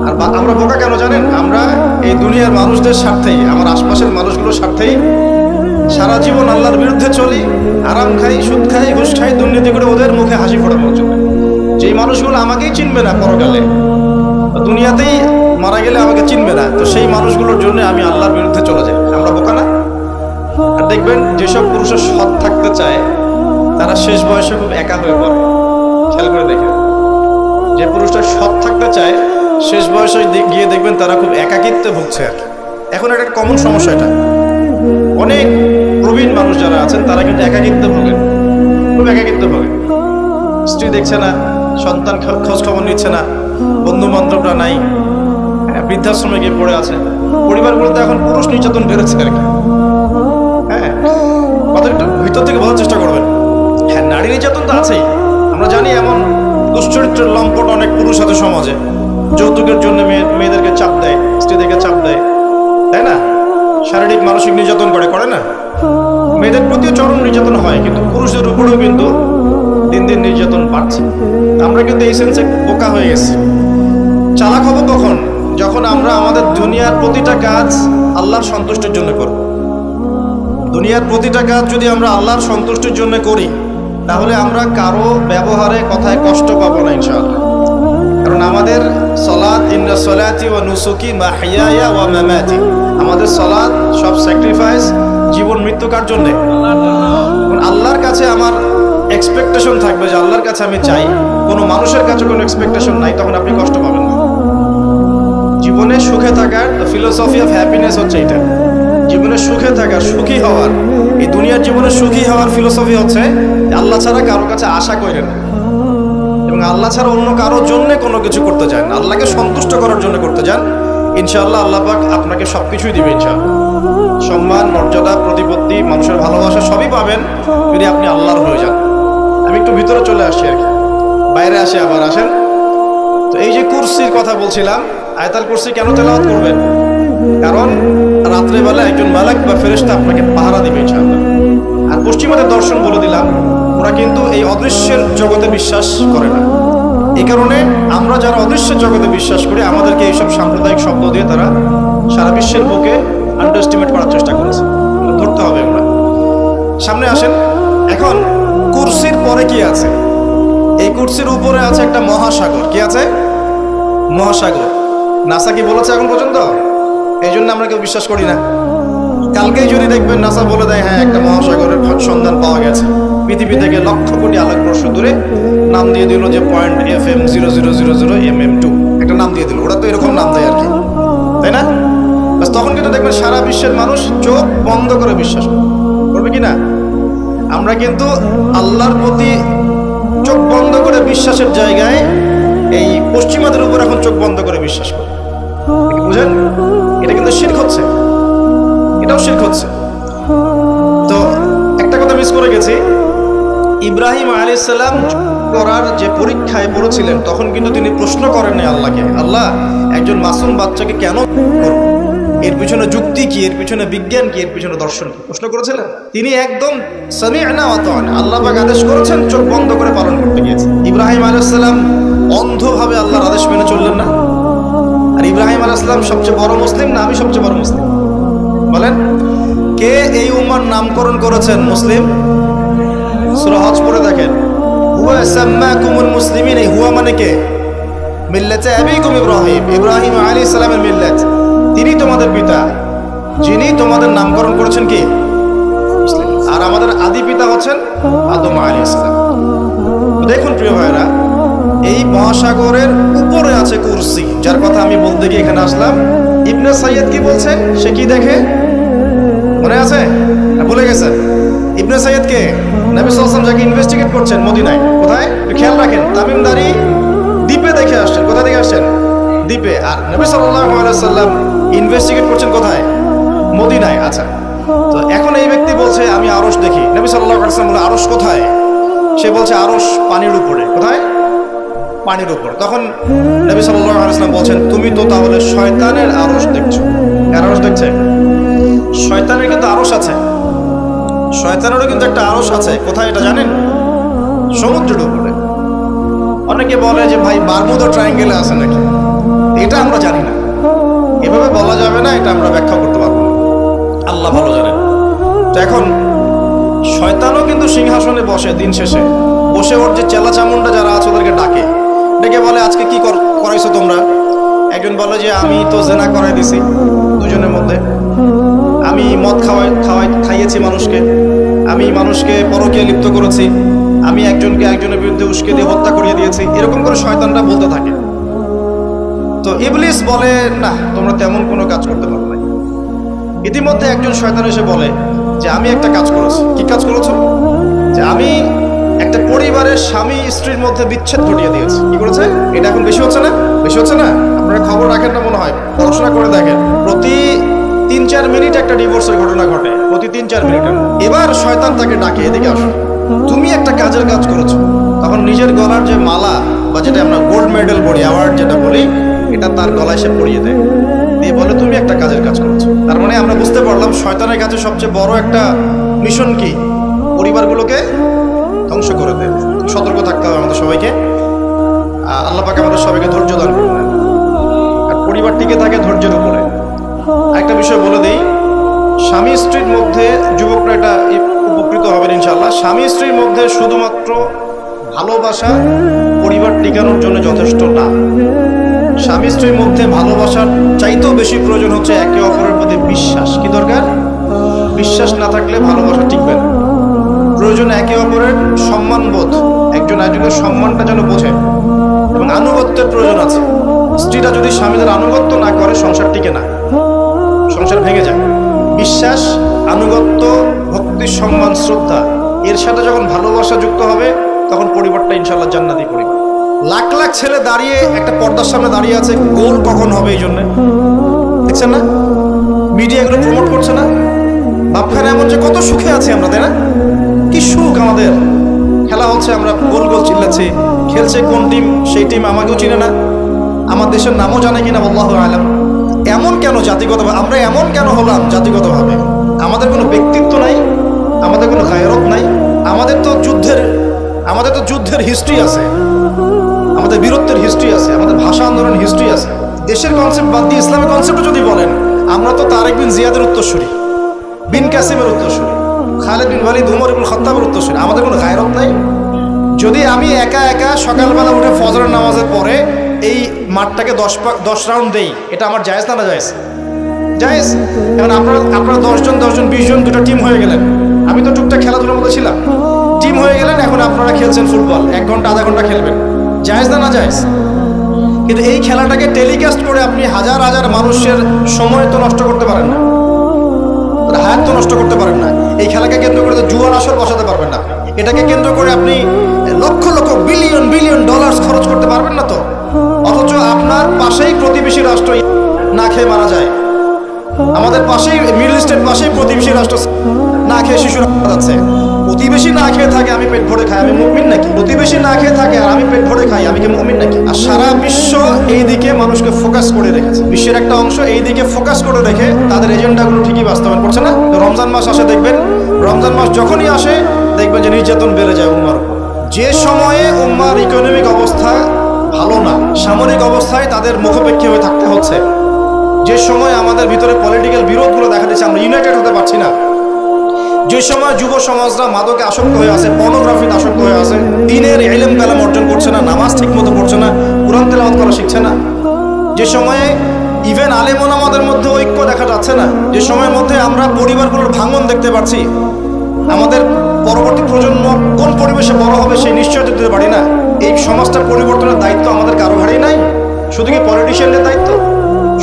আর আমরা বোকা কেন জানেন? আমরা এই দুনিয়ার মানুষদের স্বার্থেই, আমার আশপাশের মানুষগুলোর স্বার্থেই সারা জীবন আল্লাহর বিরুদ্ধে চলি, আরাম খাই, সুদ খাই, ঘুষ খাই, দুর্নীতি করে ওদের মুখে হাসি ফোটানোর জন্য। যেই মানুষগুলো আমাকেই চিনবে না পরকালে, দুনিয়াতেই মারা গেলে আমাকে চিনবে না, তো সেই মানুষগুলোর জন্য আমি আল্লাহর বিরুদ্ধে চলে যাই। আমরা বোকা না? আর দেখবেন যেসব পুরুষের সৎ থাকতে চায় তারা শেষ বয়সে খুব একা হয়ে পড়ে। খেয়াল করে দেখেন, যে পুরুষটা সৎ থাকতে চায় শেষ বয়সে গিয়ে দেখবেন তারা খুব একাকিত্বে ভুগছে। আর এখন একটা কমন সমস্যা, এটা অনেক প্রবীণ মানুষ যারা আছেন তারা কিন্তু একাকিত্বে ভোগেন, খুব একাকিত্বে ভোগেন। স্ত্রী দেখছে না, সন্তান খোঁজ খবর নিচ্ছে না, বন্ধু বান্ধবরা নাই, বৃদ্ধাশ্রমে গিয়ে পড়ে আছে। পরিবারগুলোতে এখন পুরুষ নির্যাতন বেড়েছে আর কি। হ্যাঁ, কথা একটু ভিতর থেকে বোঝার চেষ্টা করবেন। হ্যাঁ, নারী নির্যাতন তো আছেই, আমরা জানি। এমন দুশ্চরিত্রের লম্পট অনেক পুরুষ আছে সমাজে, যৌতুকের জন্য মেয়েদেরকে চাপ দেয়, স্ত্রীদেরকে চাপ দেয়, তাই না? শারীরিক মানসিক নির্যাতন করে না? মেয়েদের প্রতিও চরম নির্যাতন হয়, কিন্তু পুরুষদের উপরেও কিন্তু দিন দিন নির্যাতন বাড়ছে। আমরা কিন্তু এই সেন্সে বোকা হয়ে গেছি। চালাক হব কখন? যখন আমরা আমাদের দুনিয়ার প্রতিটা কাজ আল্লাহর সন্তুষ্টির জন্য করব। দুনিয়ার প্রতিটা কাজ যদি আমরা আল্লাহর সন্তুষ্টির জন্য করি, তাহলে আমরা কারো ব্যবহারে কথায় কষ্ট পাবো না ইনশাআল্লাহ। কারণ আমাদের সালাত, ইন্না সালাতি ওয়া নুসুকি মাহইয়ায়া ওয়া মামাতি, আমাদের সালাত সব স্যাক্রিফাইস, জীবন মৃত্যু কার জন্য? আল্লাহর কাছে আমার এক্সপেকটেশন থাকবে যে আল্লাহর কাছে আমি চাই, কোনো মানুষের কাছে কোনো এক্সপেকটেশন নাই, তখন আপনি কষ্ট পাবেন না। জীবনে সুখে থাকার ফিলোসফি অফ হ্যাপিনেস হচ্ছে এটা। জীবনে সুখে থাকার, সুখী হওয়ার, এই দুনিয়ার জীবনে সুখী হওয়ার ফিলোসফি হচ্ছে আল্লাহ ছাড়া কারো কাছে আশা করেন না। এবং আল্লাহ ছাড়া অন্য কারোর জন্য কোনো কিছু করতে চান না, আল্লাহকে সন্তুষ্ট করার জন্য করতে চান, ইনশাআল্লাহ আল্লাহ পাক আপনাকে সব কিছুই দিবে ইনশাআল্লাহ। সম্মান, মর্যাদা, প্রতিপত্তি, মানুষের ভালোবাসা সবই পাবেন যদি আপনি আল্লাহর হয়ে যান। আমি একটু ভিতরে চলে আসছি আর কি, বাইরে আসে আবার আসেন। তো এই যে কুরসির কথা বলছিলাম, আয়াতুল কুরসি কেন তেলাওয়াত করবেন? কারণ রাত্রেবেলা একজন মালাক বা ফেরেশতা আপনাকে পাহারা দিবে ইনশাআল্লাহ। আর পশ্চিমাদের দর্শন বলে দিলাম, ওরা কিন্তু এই অদৃশ্যের জগতে বিশ্বাস করে না। এই কারণে আমরা যারা অদৃশ্যের জগতে বিশ্বাস করি, আমাদেরকে এইসব সাম্প্রদায়িক শব্দ দিয়ে তারা সারা বিশ্বের বুকে আন্ডারএস্টিমেট করার চেষ্টা করেছে। ধরতে হবে আমরা। সামনে আসেন। এখন কুরসির পরে কি আছে? এই কুরসির উপরে আছে একটা মহাসাগর। কি আছে? মহাসাগর। নাসা কি বলেছে এখন পর্যন্ত? এই জন্য আমরা কেউ বিশ্বাস করি না। কালকেই যদি দেখবেন নাসা বলে দেয় হ্যাঁ একটা মহাসাগরের সন্ধান পাওয়া গেছে, পৃথিবী থেকে লক্ষ কোটি আলোকবর্ষ দূরে, নাম দিয়ে দিল যে .FM0000mm2, একটা নাম দিয়ে দিল। ওরা তো এরকম নাম দেয় আর কি, তাই না? বাস তখন কিন্তু দেখবেন সারা বিশ্বের মানুষ চোখ বন্ধ করে বিশ্বাস করবে কি না? আমরা কিন্তু আল্লাহর প্রতি চোখ বন্ধ করে বিশ্বাসের জায়গায় এই পশ্চিমাদের উপর এখন চোখ বন্ধ করে বিশ্বাস করি। বুঝেন? এটা কিন্তু শিরক হচ্ছে, এটাও শিরক হচ্ছে। তো একটা কথা মিস করে গেছি, ইব্রাহিম আলাইহিস সালাম করার যে পরীক্ষায় পড়েছিলেন তখন কিন্তু তিনি প্রশ্ন করেননি আল্লাহকে, আল্লাহ একজন মাসুম বাচ্চাকে কেন করব? এর পিছনে যুক্তি কি, এর পিছনে বিজ্ঞান কি, এর পিছনে দর্শন কি? প্রশ্ন করেছিলেন? তিনি একদম সামি'না ওয়া আতা'না, আল্লাহ পাক আদেশ করেছেন, চোখ বন্ধ করে পালন করতে গিয়েছেন। ইব্রাহিম আলাইহিস সালাম অন্ধভাবে আল্লাহর আদেশ মেনে চললেন না? আর ইব্রাহিম আলাইহিস সালাম সবচেয়ে বড় মুসলিম না আমি সবচেয়ে বড় মুসলিম? বলেন, কে এই উম্মার নামকরণ করেছেন মুসলিম? সূরা হজ পড়ে দেখেন, হুয়া সাম্মাকুমুল মুসলিমিন। এই হুয়া মানে কে? মিল্লাতে আবিকুম ইব্রাহিম, ইব্রাহিম আলাইহিস সালামের মিল্লাত। তিনি তোমাদের পিতা, যিনি তোমাদের নামকরণ করেছেন কি? মুসলিম। আর আমাদের আদি পিতা হচ্ছেন আদম আলাইহিস সালাম। দেখুন প্রিয় ভাইরা, এই মহাসাগরের উপরে আছে কুরসি, যার কথা আমি বলতে গিয়ে এখানে আসলাম। ইবনে সাইয়্যিদ কি বলছে? সে কি দেখে মনে আছে? ভুলে গেছেন? ইবনে সাইয়্যিদ কে? নবী সাল্লাল্লাহু আলাইহি ওয়াসাল্লাম যাকে ইনভেস্টিগেট করছেন মদিনায়। কোথায়? খেয়াল রাখেন, তামিমদারি দ্বীপে দেখে আসছেন। কোথা থেকে আসছেন? দ্বীপে। আর নবী সাল্লাল্লাহু আলাইহি ওয়াসাল্লাম ইনভেস্টিগেট করছেন কোথায়? মদিনায়। আচ্ছা, তো এখন এই ব্যক্তি বলছে আমি আরশ দেখি। নবী সাল্লাল্লাহু আলাইহি ওয়াসাল্লাম বলে আরশ কোথায়? সে বলছে আরশ পানির উপরে। কোথায়? পানির উপর। তখন নবী সাল্লাল্লাহু আলাইহি ওয়াসাল্লাম বলছেন তুমি তো তাহলে শয়তানের আরশ দেখছো। কার আরশ দেখছে? শয়তানের কিন্তু আরশ আছে, শয়তানেরও কিন্তু একটা আরশ আছে। কোথায় এটা জানেন? সমুদ্রের উপরে। অনেকে বলে যে ভাই বারমুদা ট্রায়াঙ্গেলে আছে নাকি? এটা আমরা জানি না, এভাবে বলা যাবে না, এটা আমরা ব্যাখ্যা করতে পারবো না, আল্লাহ ভালো জানেন। তো এখন শয়তানও কিন্তু সিংহাসনে বসে, দিন শেষে বসে ওর যে চেলা চামুন্ডা যারা আছে ওদেরকে ডাকে, ডেকে বলে আজকে কি করাইছো তোমরা? একজন বলে যে আমি তো জেনা করাই দিছি দুজনের মধ্যে, আমি মদ খাইয়েছি মানুষকে, আমি মানুষকে পরকীয়া লিপ্ত করেছি, আমি একজনকে একজনের বিরুদ্ধে উস্কে দিয়ে হত্যা করিয়ে দিয়েছি। এরকম করে শয়তানরা বলতে থাকে। তো ইবলিস বলে না, তোমরা তেমন কোনো কাজ করতে পারো না। ইতিমধ্যে একজন শয়তান এসে বলে যে আমি একটা কাজ করেছি। কি কাজ করেছো? যে আমি একটা পরিবারের স্বামী স্ত্রীর মধ্যে বিচ্ছেদ ঘটিয়ে দিয়েছে। কি করেছে? এটা এখন বেশি হচ্ছে না? বেশি হচ্ছে না? আপনারা খবর রাখেন না মনে হয়, পড়াশোনা করে দেখেন, প্রতি 3-4 মিনিট একটা ডিভোর্সের ঘটনা ঘটে, প্রতি 3-4 মিনিটের। এবার শয়তান তাকে ডাকে, এদিকে আসো, তুমি একটা কাজের কাজ করেছো। তখন নিজের গলার যে মালা বা যেটা আমরা গোল্ড মেডেল বলি, অ্যাওয়ার্ড যেটা বলি, এটা তার গলায় সে পরিয়ে দেয়, দিয়ে বলে তুমি একটা কাজের কাজ করেছো। তার মানে আমরা বুঝতে পারলাম শয়তানের কাছে সবচেয়ে বড় একটা মিশন কি? পরিবারগুলোকে ধ্বংস করে দেয়। সতর্ক থাকতে হবে আমাদের সবাইকে। আল্লাহ পাক আমাদের সবাইকে ধৈর্য দান করবেন। আর পরিবার টিকে থাকে ধৈর্যের উপরে। একটা বিষয় বলে দেই, স্বামী স্ত্রীর মধ্যে, যুবকরা এটা উপকৃত হবেন ইনশাআল্লাহ, স্বামী স্ত্রীর মধ্যে শুধুমাত্র ভালোবাসা পরিবার টিকানোর জন্য যথেষ্ট না। স্বামী স্ত্রীর মধ্যে ভালোবাসার চাইতেও বেশি প্রয়োজন হচ্ছে একে অপরের প্রতি বিশ্বাস। কি দরকার? বিশ্বাস না থাকলে ভালোবাসা টিকবে না। প্রয়োজন একে অপরের সম্মানবোধ, একজন একজনের সম্মানটা যেন বোঝে, এবং আনুগত্যের প্রয়োজন আছে। স্ত্রীরা যদি স্বামীদের আনুগত্য না করে সংসার টিকে না, সংসার ভেঙে যায়। বিশ্বাস, আনুগত্য, ভক্তি, সম্মান, শ্রদ্ধা, এর সাথে যখন ভালোবাসা যুক্ত হবে তখন পরিবারটা ইনশাআল্লাহ জান্নাতি পরিবার। লাখ লাখ ছেলে দাঁড়িয়ে একটা পর্দার সামনে দাঁড়িয়ে আছে, গোল কখন হবে এই জন্য। দেখছেন না মিডিয়া এগুলো প্রমোট করছে না? ভাবখানে এমন যে কত সুখে আছি আমরা, তাই না? কি সুখ আমাদের। খেলা হচ্ছে, আমরা গোল গোল চিল্লাচ্ছি। খেলছে কোন টিম, সেই টিম আমাকেও চিনে না, আমার দেশের নামও জানে কিনা আল্লাহু আলাম। এমন কেন জাতিগতভাবে আমরা এমন কেন হলাম জাতিগতভাবে? আমাদের কোনো ব্যক্তিত্ব নাই, আমাদের কোনো গায়রত নাই। আমাদের তো যুদ্ধের হিস্ট্রি আছে, আমাদের বীরত্বের হিস্ট্রি আছে, আমাদের ভাষা আন্দোলন হিস্ট্রি আছে। দেশের কনসেপ্ট বাদ দিয়ে ইসলামের কনসেপ্টও যদি বলেন, আমরা তো তারেক বিন জিয়াদের উত্তরসূরি, বিন কাসিমের উত্তরসূরি, খালেদ বিন ওয়ালিদ, উমর ইবনুল খাত্তাবের উত্তরসূরি। আমাদের কোনো গায়রত নাই। যদি আমি একা একা সকালবেলা উঠে ফজরের নামাজের পরে এই মাঠটাকে 10 রাউন্ড দেই, এটা আমার জায়েজ না জায়েজ? জায়েজ। এখন আপনারা 10 জন 20 জন দুটো টিম হয়ে গেলেন। আমি তো টুকটাক খেলাধুলার মধ্যে ছিলাম, টিম হয়ে গেলেন। এখন আপনারা খেলছেন ফুটবল, 1 ঘন্টা আধা ঘন্টা খেলবেন, জায়েজ না জায়েজ? কিন্তু এই খেলাটাকে টেলিকাস্ট করে আপনি হাজার হাজার মানুষের সময় তো নষ্ট করতে পারেন না, হায়াত তো নষ্ট করতে পারেন না। এই খেলাকে কেন্দ্র করে তো জুয়ার আসর বসাতে পারবেন না। এটাকে কেন্দ্র করে আপনি lakh lakh billion billion dollars খরচ করতে পারবেন না তো। অথচ আপনার পাশেই প্রতিবেশী রাষ্ট্র না খেয়ে মারা যায়। আমাদের পাশেই মিডল ইস্টের পাশেই প্রতিবেশী রাষ্ট্র না খেয়ে শিশুরা মারা যাচ্ছে। প্রতিবেশী না খেয়ে থাকে, আমি পেট ভরে খাই, আমি মুমিন নাকি? প্রতিবেশী না খেয়ে থাকে আর আমি পেট ভরে খাই, আমি কি মুমিন নাকি? আর সারা বিশ্ব এই দিকে মানুষকে ফোকাস করে রেখেছে। বিশ্বের একটা অংশ এই দিকে ফোকাস করে রেখে তাদের এজেন্ডাগুলো ঠিকই বাস্তবায়ন করছে না। রমজান মাস আসে, দেখবেন রমজান মাস যখনই আসে দেখবেন যে নির্যাতন বেড়ে যায় উম্মার উপর। যে সময়ে উম্মার ইকোনমিক অবস্থা ভালো না, সামরিক অবস্থায় তাদের মুখোপেক্ষী হয়ে থাকতে হচ্ছে, যে সময় আমাদের ভিতরে পলিটিক্যাল বিরোধগুলো দেখা দিচ্ছে, আমরা ইউনাইটেড হতে পারছি না, যে সময় যুব সমাজরা মাদকে আসক্ত হয়ে আছে, পর্নোগ্রাফিতে আসক্ত হয়ে আছে, দিনের ইলম কালাম অর্জন করছে না, নামাজ ঠিক মতো পড়ছে না, কুরআন তেলাওয়াত করা শিখছে না, যে সময়ে ইভেন আলেম ওলামাদের মধ্যে ঐক্য দেখা যাচ্ছে না, যে সময়ের মধ্যে আমরা পরিবারগুলোর ভাঙন দেখতে পাচ্ছি, আমাদের পরবর্তী প্রজন্ম কোন পরিবেশে বড় হবে সেই নিশ্চয়তা দিতে পারি না। এই সমাজটা পরিবর্তনের দায়িত্ব আমাদের কারো ঘাড়েই নাই। শুধু কি পলিটিশিয়ানদের দায়িত্ব?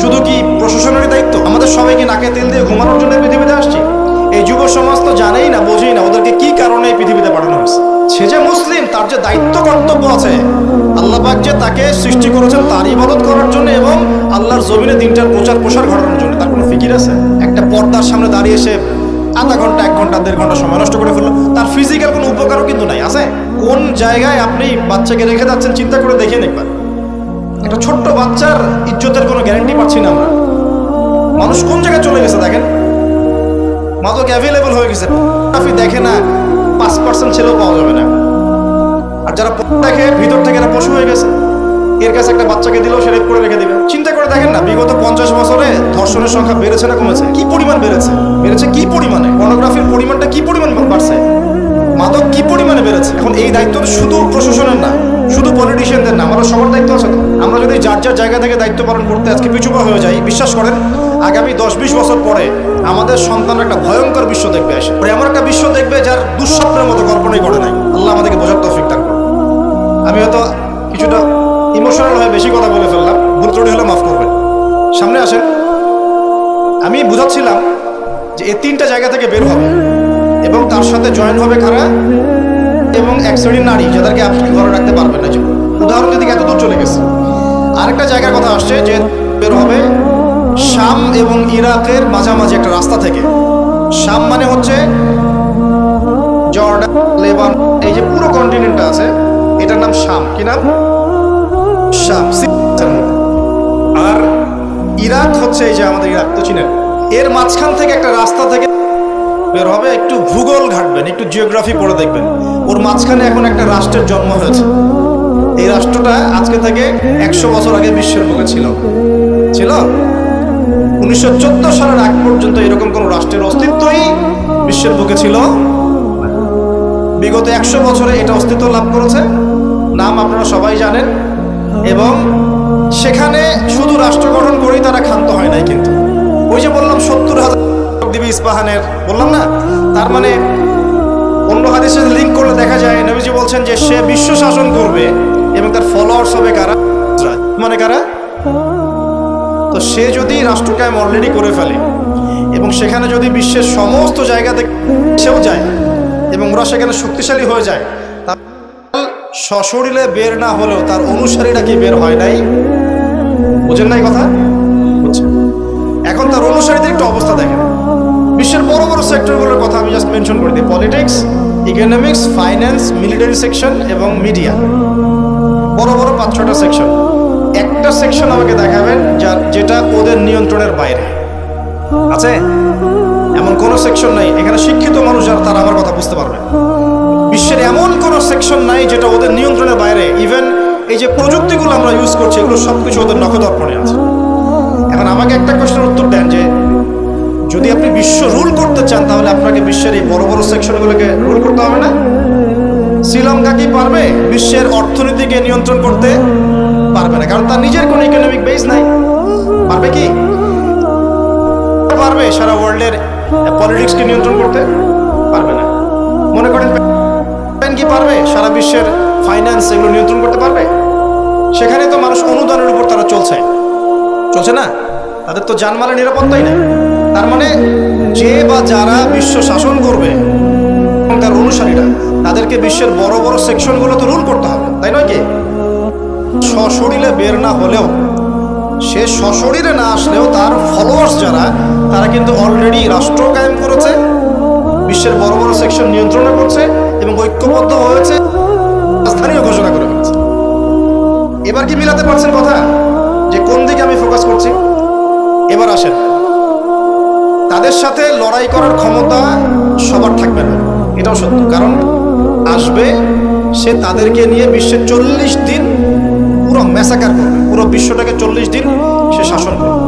শুধু কি প্রশাসনের দায়িত্ব? আমাদের সবাইকে নাকে তেল দিয়ে ঘুমানোর জন্য পৃথিবীতে আসছি? এই যুব সমাজ তো জানেই না, বোঝেই না ওদেরকে কি কারণে এই পৃথিবীতে পাঠানো হয়েছে। সে যে মুসলিম, তার যে দায়িত্ব কর্তব্য আছে, আল্লাহ পাক যে তাকে সৃষ্টি করেছেন তার ইবাদত করার জন্য এবং আল্লাহর জমিনে দিনটার প্রচার প্রসার ঘটানোর জন্য, তার কোনো ফিকির আছে? একটা পর্দার সামনে দাঁড়িয়ে এসে আধা ঘন্টা 1 ঘন্টা 1.5 ঘন্টা সময় নষ্ট করে ফেললো, তার ফিজিক্যাল কোনো উপকারও কিন্তু নাই। আছে? কোন জায়গায় আপনি বাচ্চাকে রেখে যাচ্ছেন চিন্তা করে দেখে দেখবেন। একটা ছোট্ট বাচ্চার ইজ্জতের কোনো গ্যারান্টি পাচ্ছি না আমরা। মানুষ কোন জায়গায় চলে গেছে দেখেন। মাদক অ্যাভেলেবল হয়ে গেছে, আপনি দেখে না 5% ছেলেও পাওয়া যাবে না। আর যারা দেখে ভিতর থেকে এরা পশু হয়ে গেছে। এর কাছে একটা বাচ্চাকে দিলেও সে রেপ করে রেখে দিবে। চিন্তা করে দেখেন না, বিগত 50 বছরে ধর্ষণের সংখ্যা বেড়েছে না কমেছে? কি পরিমাণ বেড়েছে? বেড়েছে কি পরিমাণে? পর্নোগ্রাফির পরিমাণটা কি পরিমাণ বাড়ছে? মাদক কি পরিমাণে বেড়েছে? এখন এই দায়িত্ব শুধু প্রশাসনের না, শুধু পলিটিশিয়ানদের না, আমাদের সবার দায়িত্ব আছে তো। আমরা যদি যার যার জায়গা থেকে দায়িত্ব পালন করতে আজকে পিছুপা হয়ে যাই, বিশ্বাস করেন আগামী 10-20 বছর পরে আমাদের সন্তান একটা ভয়ঙ্কর বিশ্ব দেখবে আসে। এমন একটা বিশ্ব দেখবে যার দুঃস্বপ্নের মতো কল্পনাই করে নাই। আল্লাহ আমাদেরকে বোঝার তৌফিক দান করুন। আমি হয়তো কিছুটা ইমোশনাল হয়ে বেশি কথা বলে ফেললাম, ভুল ত্রুটি হলে মাফ করবেন। সামনে আসেন, আমি বুঝাচ্ছিলাম যে এই 3টা জায়গা থেকে বের হবে এবং তার সাথে জয়েন হবে কারা? এবং এক শ্রেণীর নারী যাদেরকে আপনি ঘরে রাখতে পারবেন না। উদাহরণ যদি এত দূর চলে গেছে। আরেকটা জায়গার কথা আসছে যে বের হবে শাম এবং ইরাকের মাঝামাঝি একটা রাস্তা থেকে। শাম মানে হচ্ছে জর্ডান, লেবানন, এই যে পুরো কন্টিনেন্টটা আছে এটার নাম শাম। কি নাম? শাম। আর ইরাক হচ্ছে এই যে আমাদের ইরাক তো চিনেন, এর মাঝখান থেকে একটা রাস্তা থেকে বের হবে। একটু ভূগোল ঘাটবেন, একটু জিওগ্রাফি পড়ে দেখবেন, ওর মাঝখানে এখন একটা রাষ্ট্রের জন্ম হয়েছে। এই রাষ্ট্রটা আজকে থেকে 100 বছর আগে বিশ্বের বুকে ছিল। 1914 সালের আগ পর্যন্ত এরকম কোন রাষ্ট্রের অস্তিত্বই বিশ্বের বুকে ছিল। বিগত 100 বছরে এটা অস্তিত্ব লাভ করেছে, নাম আপনারা সবাই জানেন। এবং সেখানে শুধু রাষ্ট্র গঠন করেই তারা ক্ষান্ত হয় নাই, কিন্তু ওই যে বললাম 70,000 দিবি ইস্পাহানের, বললাম না? তার মানে অন্য হাদিসের লিঙ্ক করলে দেখা যায় নবীজি বলছেন যে সে বিশ্ব শাসন করবে এবং তার ফলোয়ার্স হবে কারা? মানে কারা? তো সে যদি রাষ্ট্র কায়েম অলরেডি করে ফেলে এবং সেখানে যদি বিশ্বের সমস্ত জায়গা থেকে সেও যায় এবং ওরা সেখানে শক্তিশালী হয়ে যায়, সশরীরে বের না হলেও তার অনুসারীরা কি বের হয় নাই? বুঝেন নাই কথা? বুঝছেন? এখন তার অনুসারীদের একটু অবস্থা দেখেন। বিশ্বের বড় বড় সেক্টরগুলোর কথা আমি জাস্ট মেনশন করে দিই। Politics, economics, finance, military section এবং মিডিয়া। বড় বড় 5-6টা সেকশন। একটা সেকশন আমাকে দেখাবেন যেটা ওদের নিয়ন্ত্রণের বাইরে আছে? এমন কোনো সেকশন নাই। এখানে শিক্ষিত মানুষ যারা তারা আমার কথা বুঝতে পারবে। বিশ্বের এমন কোনো সেকশন নাই যেটা ওদের নিয়ন্ত্রণের বাইরে। ইভেন এই যে প্রযুক্তিগুলো আমরা ইউজ করছি এগুলো সবকিছু ওদের নখদর্পণে আছে। এখন আমাকে একটা কোশ্চেনের উত্তর দেন যে যদি আপনি বিশ্ব রুল করতে চান তাহলে আপনাকে বিশ্বের এই বড় বড় সেকশনগুলোকে রুল করতে হবে না? শ্রীলঙ্কা কি পারবে বিশ্বের অর্থনীতিকে নিয়ন্ত্রণ করতে? পারবে না, কারণ তার নিজের কোনো ইকোনমিক বেস নাই। পারবে কি? পারবে সারা ওয়ার্ল্ডের পলিটিক্সকে নিয়ন্ত্রণ করতে? পারবে না। মনে করেন কি পারবে সারা বিশ্বের ফাইন্যান্স এগুলো নিয়ন্ত্রণ করতে পারবে? সেখানে তো মানুষ অনুদানের উপর তারা চলছে না, তাদের তো জানমালের নিরাপত্তাই নেই। তার মানে যে বা যারা বিশ্ব শাসন করবে এবং তার অনুসারীরা তাদেরকে বিশ্বের বড় বড় সেকশনগুলো তো রুল করতে হবে, তাই নয় কি? সশরীরে বের না হলেও, সে সশরীরে না আসলেও তার ফলোয়ার্স যারা তারা কিন্তু অলরেডি রাষ্ট্র কায়েম করেছে, বিশ্বের বড় বড় সেকশন নিয়ন্ত্রণ করছে এবং ঐক্যবদ্ধ হয়েছে, স্থানীয় ঘোষণা করে ফেলেছে। এবার কি মিলাতে পারছেন কথা যে কোন দিকে আমি ফোকাস করছি? এবার আসেন, তাদের সাথে লড়াই করার ক্ষমতা সবার থাকবে না, এটাও সত্য। কারণ আসবে সে তাদেরকে নিয়ে বিশ্বের 40 দিন পুরো ম্যাসাকার করবে, পুরো বিশ্বটাকে 40 দিন সে শাসন করবে,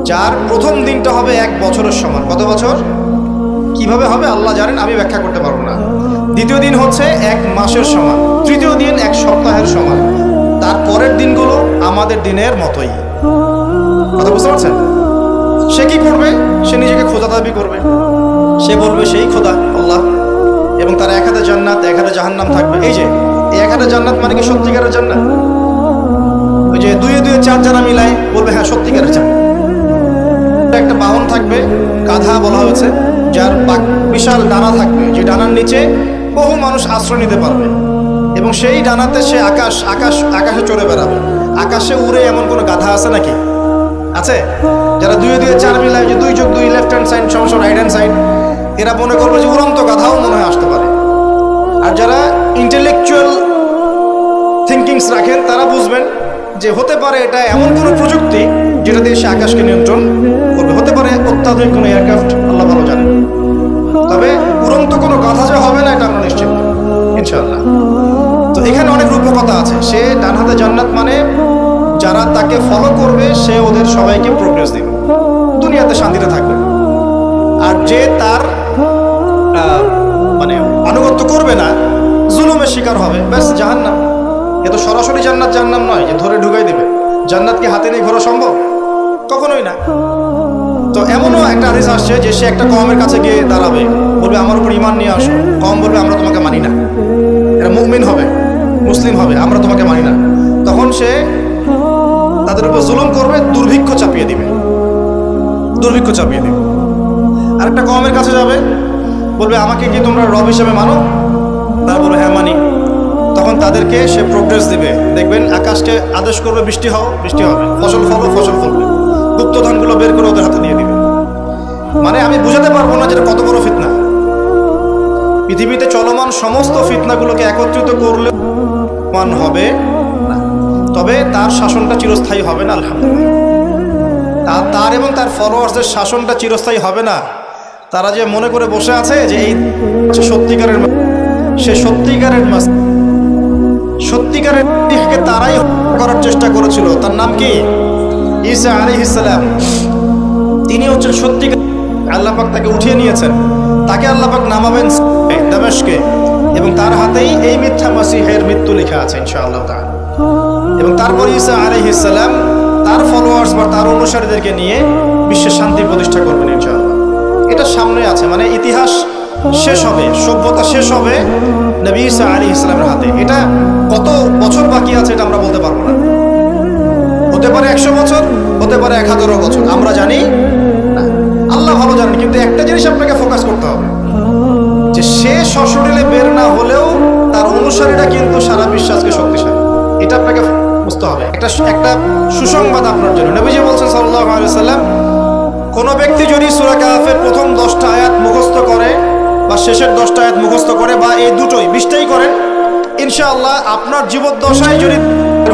যার প্রথম দিনটা হবে 1 বছরের সমান। কত বছর? কিভাবে হবে আল্লাহ জানেন, আমি ব্যাখ্যা করতে পারবো না। দ্বিতীয় দিন হচ্ছে 1 মাসের সমান, তৃতীয় দিন 1 সপ্তাহের সমান, তারপরের দিনগুলো আমাদের দিনের মতোই। কথা বুঝতে পারছেন? সে কি করবে? সে নিজেকে খোদা দাবি করবে, সে বলবে সেই খোদা আল্লাহ, এবং তার 1 হাতে জান্নাত 1 হাতে জাহান্নাম থাকবে। এই যে এই 1 হাতে জান্নাত মানে কি সত্যিকারের জান্নাত? ওই যে 2 2 4 যারা মিলায় বলবে হ্যাঁ সত্যিকারের জান্নাত। একটা বাহন থাকবে, গাধা বলা হয়েছে, যার বিশাল ডানা থাকবে, যে ডানার নিচে বহু মানুষ আশ্রয় নিতে পারবে, এবং সেই ডানাতে সে আকাশে চড়ে বেড়াবে। আকাশে উড়ে এমন কোনো গাধা আছে নাকি? আছে? যারা 2 2 4 মিলায়, যে 2 যোগ 2 লেফট হ্যান্ড সাইড সমান রাইট হ্যান্ড সাইড, এরা মনে করবে যে উড়ন্ত গাধাও মনে হয় আসতে পারে। আর যারা ইন্টেলেকচুয়াল থিঙ্কিংস রাখেন তারা বুঝবেন যে হতে পারে এটা এমন কোনো প্রযুক্তি যেটা দিয়ে সে আকাশকে নিয়ন্ত্রণ করবে। হতে পারে অত্যাধুনিক কোনো এয়ারক্রাফট, আল্লাহ ভালো জানেন। তবে উড়ন্ত কোনো গাধা যে হবে না এটা আমরা নিশ্চিত ইনশাআল্লাহ। তো এখানে অনেক রূপকথা আছে। সে ডান হাতে জান্নাত মানে যারা তাকে ফলো করবে সে ওদের সবাইকে প্রোগ্রেস দিবে, দুনিয়াতে শান্তিতে থাকবে। আর যে তার মানে আনুগত্য করবে না, জুলুমের শিকার হবে, ব্যাস জাহান্নাম। এ তো সরাসরি জান্নাত জাহান্নাম নয় যে ধরে ঢুকাই দিবে। জান্নাত কি হাতে নিয়ে ঘোরা সম্ভব? কখনোই না। তো এমনও একটা হাদিস আসছে যে সে একটা কওমের কাছে গিয়ে দাঁড়াবে, বলবে আমার উপর ঈমান নিয়ে আসো। কওম বলবে আমরা তোমাকে মানি না, এরা মুমিন হবে, মুসলিম হবে, আমরা তোমাকে মানি না। তখন সে তাদের উপর জুলুম করবে, দুর্ভিক্ষ চাপিয়ে দিবে। আর একটা কওমের কাছে যাবে, বলবে আমাকে কি তোমরা রব হিসেবে মানো? তারা বলবে হ্যাঁ মানি। তখন তাদেরকে সে প্রোগ্রেস দিবে। দেখবেন আকাশকে আদেশ করবে বৃষ্টি হও, বৃষ্টি হবে, ফসল ফলো, ফসল ফলবে। গুপ্তধনগুলো বের করে ওদের হাতে দিয়ে দিবে। মানে আমি বুঝাতে পারবো না যেটা কত বড় ফিতনা। পৃথিবীতে চলমান সমস্ত ফিতনাগুলোকে একত্রিত করলে মান হবে না, তবে তার শাসনটা চিরস্থায়ী হবে না। আলহামদুলিল্লাহ, তার এবং তার ফলোয়ার্সদের শাসনটা চিরস্থায়ী হবে না। তারা যে মনে করে বসে আছে যে এই সত্যিকারের, সে সত্যিকারের দিকে তারাই করার চেষ্টা করেছিল। তার নাম কি? ঈসা আলাইহিস সালাম। তিনি হচ্ছেন সত্যিকার। আল্লাহ পাক তাকে উঠিয়ে নিয়েছেন, তাকে আল্লাহ পাক নামাবেন দামেস্কে, এবং তার হাতেই এই মিথ্যা মাসিহের মৃত্যু লেখা আছে ইনশাআল্লাহ তাআলা। এবং তারপর ঈসা আলাইহিস সালাম তার ফলোয়ার্স বা তার অনুসারীদেরকে নিয়ে বিশ্বের শান্তি প্রতিষ্ঠা করবেন ইনশাআল্লাহ। এটা সামনে আছে, মানে ইতিহাস শেষ হবে, সভ্যতা শেষ হবে নবী ঈসা আলাইহিস সালামের হাতে। এটা কত বছর বাকি আছে এটা আমরা বলতে পারবো না। হতে পারে 100 বছর, হতে পারে 1000 বছর, আমরা জানি না, আল্লাহ ভালো জানেন। কিন্তু একটা জিনিস আপনাকে ফোকাস করতে হবে যে সে সশরীরে বের না হলেও তার অনুসারীরা কিন্তু সারা বিশ্বাসকে শক্তিশালী। এটা আপনাকে বুঝতে হবে। একটা সুসংবাদ আপনার জন্য। নবীজি বলছেন সাল্লাল্লাহু আলাইহি ওয়াসাল্লাম, কোনো ব্যক্তি যদি সূরা কাহফের প্রথম 10টা আয়াত মুখস্থ করে বা শেষের 10টা আয়াত মুখস্থ করে বা এই দুটোই 20টাই করেন, ইনশাআল্লাহ আপনার জীবদ্দশায় যদি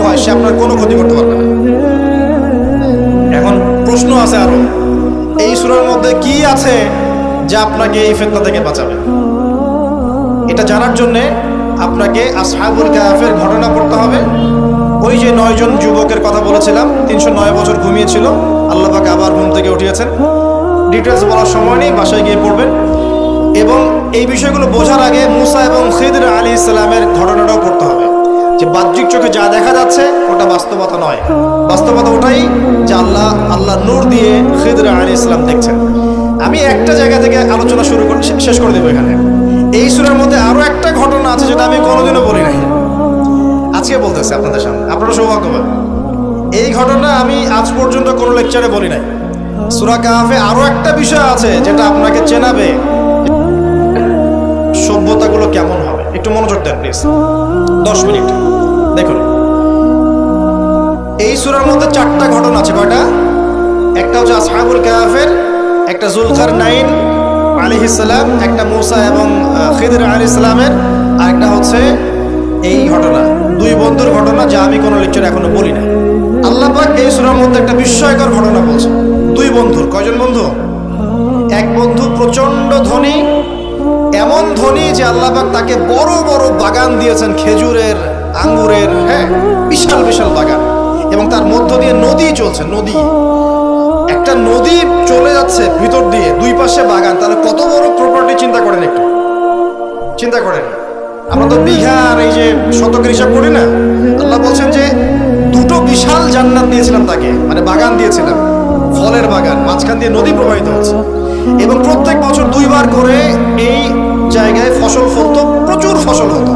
হয় সে আপনার কোনো ক্ষতি করতে পারবে না। এখন প্রশ্ন আছে আরো, এই সূরার মধ্যে কি আছে যা আপনাকে এই ফিতনা থেকে বাঁচাবে? এটা জানার জন্য আপনাকে আসহাবুল কাহফের ঘটনা পড়তে হবে। ওই যে 9 জন যুবকের কথা বলেছিলাম, 309 বছর ঘুমিয়েছিল, আল্লাহ পাক আবার ঘুম থেকে উঠিয়েছেন। ডিটেলস বলার সময় নেই, বাসায় গিয়ে পড়বেন। এবং এই বিষয়গুলো বোঝার আগে মুসা এবং খিদর আলাইহিস সালামের ঘটনাটাও পড়তে হবে। যে বাহ্যিক চোখে যা দেখা যাচ্ছে ওটা বাস্তবতা নয়, বাস্তবতা ওটাই যে আল্লাহ নূর দিয়ে খিদর আলাইহিস সালাম দেখছেন। আমি একটা জায়গা থেকে আলোচনা শেষ করে দেবো এখানে। এই সূরার মধ্যে আরো একটা ঘটনা আছে যেটা আমি কোনোদিনও বলি নাই, আজকে বলতেছি আপনাদের সামনে। আপনারা সৌভাগ্যবান, এই ঘটনা আমি আজ পর্যন্ত কোনো লেকচারে বলি নাই। সূরা কাহফে আরো একটা বিষয় আছে যেটা আপনাকে চেনাবে সভ্যতাগুলো কেমন হবে। একটু মনোযোগ দেন প্লিজ, 10 মিনিট দেখুন। এই সূরার মধ্যে 4টা ঘটনা আছে। কয়টা? একটা হচ্ছে আসহাবুল কাহফের, একটা যুলকারনাইন আলাইহিস সালাম, একটা মুসা এবং খিদর আলাইহিস সালামের, আর একটা হচ্ছে এই ঘটনা, 2 বন্ধুর ঘটনা যা আমি কোনো লেকচারে এখনো বলি না। আল্লাহ পাক এই সূরার মধ্যে একটা বিস্ময়কর ঘটনা বলছে। 2 বন্ধুর। কয়জন বন্ধু? এক বন্ধু প্রচন্ড ধনী, এমন ধনী যে আল্লাহ পাক তাকে বড় বড় বাগান দিয়েছেন, খেজুরের, আঙ্গুরের, হ্যাঁ, বিশাল বিশাল বাগান। এবং তার মধ্য দিয়ে নদী চলছে। নদী, একটা নদী চলে যাচ্ছে ভিতর দিয়ে, 2 পাশে বাগান। তাহলে কত বড় প্রপার্টি চিন্তা করেন, একটু চিন্তা করেন। আমরা তো বিঘা আর এই যে শতকের হিসাব করি না। আল্লাহ বলছেন যে 2টো বিশাল জান্নাত দিয়েছিলাম তাকে, মানে বাগান দিয়েছিলাম, ফলের বাগান, মাঝখান দিয়ে নদী প্রবাহিত হচ্ছে। এবং প্রত্যেক বছর 2 বার করে এই জায়গায় ফসল ফলতো, প্রচুর ফসল হতো।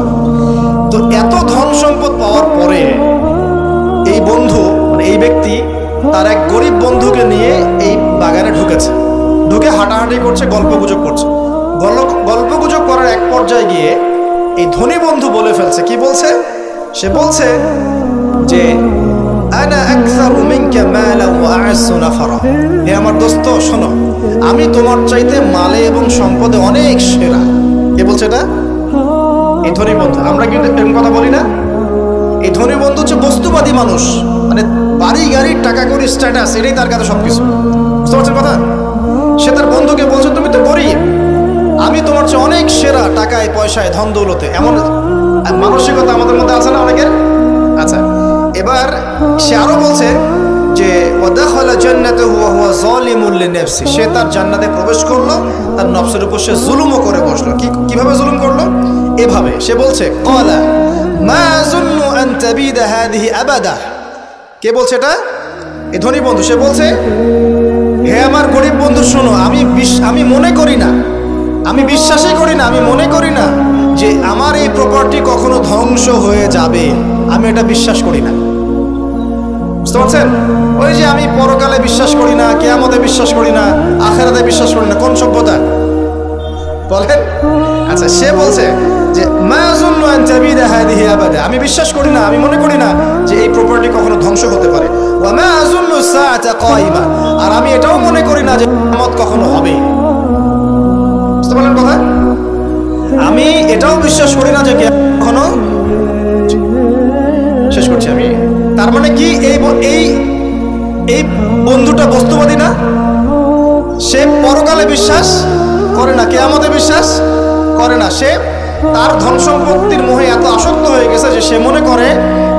তো এত ধন সম্পদ পাওয়ার পরে এই বন্ধু, মানে এই ব্যক্তি, তার এক গরিব বন্ধুকে নিয়ে এই বাগানে ঢুকেছে। ঢুকে হাঁটাহাঁটি করছে, গল্পগুজব করছে। গল্পগুজব করার এক পর্যায়ে গিয়ে এই ধনী বন্ধু বলে ফেলছে। কি বলছে? সে বলছে যে আনা আকসারু মিনকা মালান ওয়া আ'আসসু নাফারা। হে আমার দোস্ত শোনো, আমি তোমার চাইতে মালে এবং সম্পদে অনেক সেরা। কে বলছে এটা? এই ধনী বন্ধু। আমরা কিন্তু এরকম কথা বলি না। এই ধনী বন্ধু হচ্ছে বস্তুবাদী মানুষ, মানে বাড়ি গাড়ি, টাকা কড়ি, স্ট্যাটাস, এটাই তার কাছে সবকিছু। বুঝতে পারছেন কথা? সে তার বন্ধুকে বলছে তুমি তো গরিব, আমি তোমার চেয়ে অনেক সেরা টাকায়, পয়সায়, ধন দৌলতে। এমন মানসিকতা আমাদের মধ্যে আছে না অনেকের? আচ্ছা, এবার সে আরো বলছে যে ওয়াদাখালা জান্নাতাহু ওয়া হুয়া যালিমুল লিনাফসি। সে তার জান্নাতে প্রবেশ করলো, তার নফসের উপর সে জুলুমও করে বসলো। কিভাবে জুলুম করলো? এভাবে সে বলছে ক্বালা মা যুন্নু আন তাবিদা হাযিহি আবাদা। কে বলছে এটা? এই ধনী বন্ধু। সে বলছে হে আমার গরিব বন্ধু শোনো, আমি মনে করি না, আমি বিশ্বাসই করি না, আমি মনে করি না যে আমার এই প্রপার্টি কখনো ধ্বংস হয়ে যাবে। আমি এটা বিশ্বাস করি না। বুঝতে পারছেন? ওই যে আমি পরকালে বিশ্বাস করি না, কিয়ামতে বিশ্বাস করি না, আখিরাতে বিশ্বাস করি না। কোন সভ্যতা বলেন? আচ্ছা, সে বলছে যে মা যুন্নু আন তাবিদা হাযিহি আবাদা। আমি বিশ্বাস করি না, আমি মনে করি না যে এই প্রপার্টি কখনো ধ্বংস হতে পারে। ওয়া মা যুন্নু সাআতা কায়িমা। আর আমি এটাও মনে করি না যে কিয়ামত কখনো হবে। বুঝতে পারলেন কথা? আমি এটাও বিশ্বাস করি না যে কখনো। শেষ করছি আমি। তার মানে কি এই বন্ধুটা বস্তুবাদী না? সে পরকালে বিশ্বাস করে না, কিয়ামতে বিশ্বাস করে না। সে তার ধন সম্পত্তির মোহে এত আসক্ত হয়ে গেছে যে সে মনে করে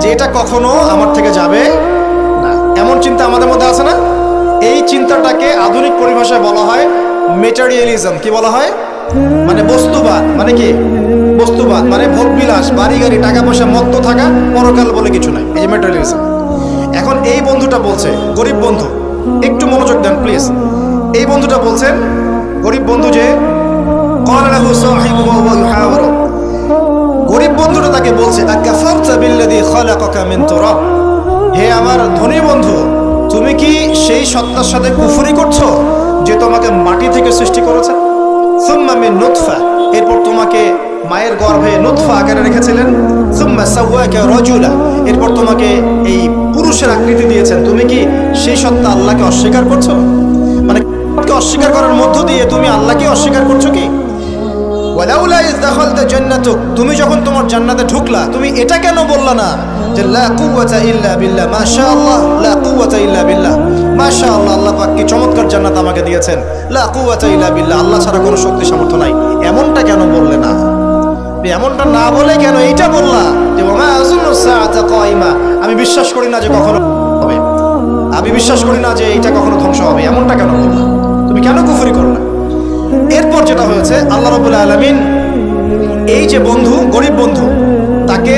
যে এটা কখনো আমার থেকে যাবে না। এমন চিন্তা আমাদের মধ্যে আছে না? এই চিন্তাটাকে আধুনিক পরিভাষায় বলা হয় মেটেরিয়ালিজম। কি বলা হয়? মানে বস্তুবাদ। মানে কি? বস্তুবাদ মানে ভোগবিলাস, বাড়ি গাড়ি, টাকা পয়সা, মত্ত থাকা, পরকাল বলে কিছু নাই। এই যে মেটেরিয়ালিজম। এখন এই বন্ধুটা বলছে, গরিব বন্ধু, একটু মনোযোগ দেন প্লিজ। এই বন্ধুটা বলছেন, গরিব বন্ধু, যে গরিব বন্ধুটা তাকে বলছে আকাফারতা বিল্লাযী খালাকাকা মিন তুরাব। হে আমার ধনী বন্ধু, তুমি কি সেই সত্তার সাথে কুফরি করছো যে তোমাকে মাটি থেকে সৃষ্টি করেছে? সুম্মা মিন নুতফা, এরপর তোমাকে মায়ের গর্ভে নুতফা আকারে রেখেছিলেন, সুম্মা সাওয়াকা রাজুলা, এরপর তোমাকে এই পুরুষের আকৃতি দিয়েছেন। তুমি কি সেই সত্তা আল্লাহকে অস্বীকার করছো? মানে অস্বীকার করার মধ্য দিয়ে তুমি আল্লাহকে অস্বীকার করছো কি? ওয়ালাউলা ইয দাখালতা জান্নাতুক, তুমি যখন তোমার জান্নাতে ঢুকলা তুমি এটা কেন বললা না যে লা কুওয়াতা ইল্লা বিল্লাহ, মাশাআল্লাহ, লা কুওয়াতা ইল্লা বিল্লাহ, মাশাআল্লাহ, আল্লাহ পাক কি চমৎকার জান্নাত আমাকে দিয়েছেন, লা কুওয়াতা ইল্লা বিল্লাহ, আল্লাহ ছাড়া কোনো শক্তি সামর্থ্য নাই, এমনটা কেন বললে না? এমনটা না বলে কেন এইটা বললা যে ওয়া মা আযুন্নু সাআতা কায়িমা, আমি বিশ্বাস করি না যে কখনো হবে, আমি বিশ্বাস করি না যে এইটা কখনো ধ্বংস হবে, এমনটা কেন বললা? তুমি কেন কুফরি করলা? এরপর যেটা হয়েছে, আল্লাহ রাব্বুল আলামিন এই যে বন্ধু, গরিব বন্ধু, তাকে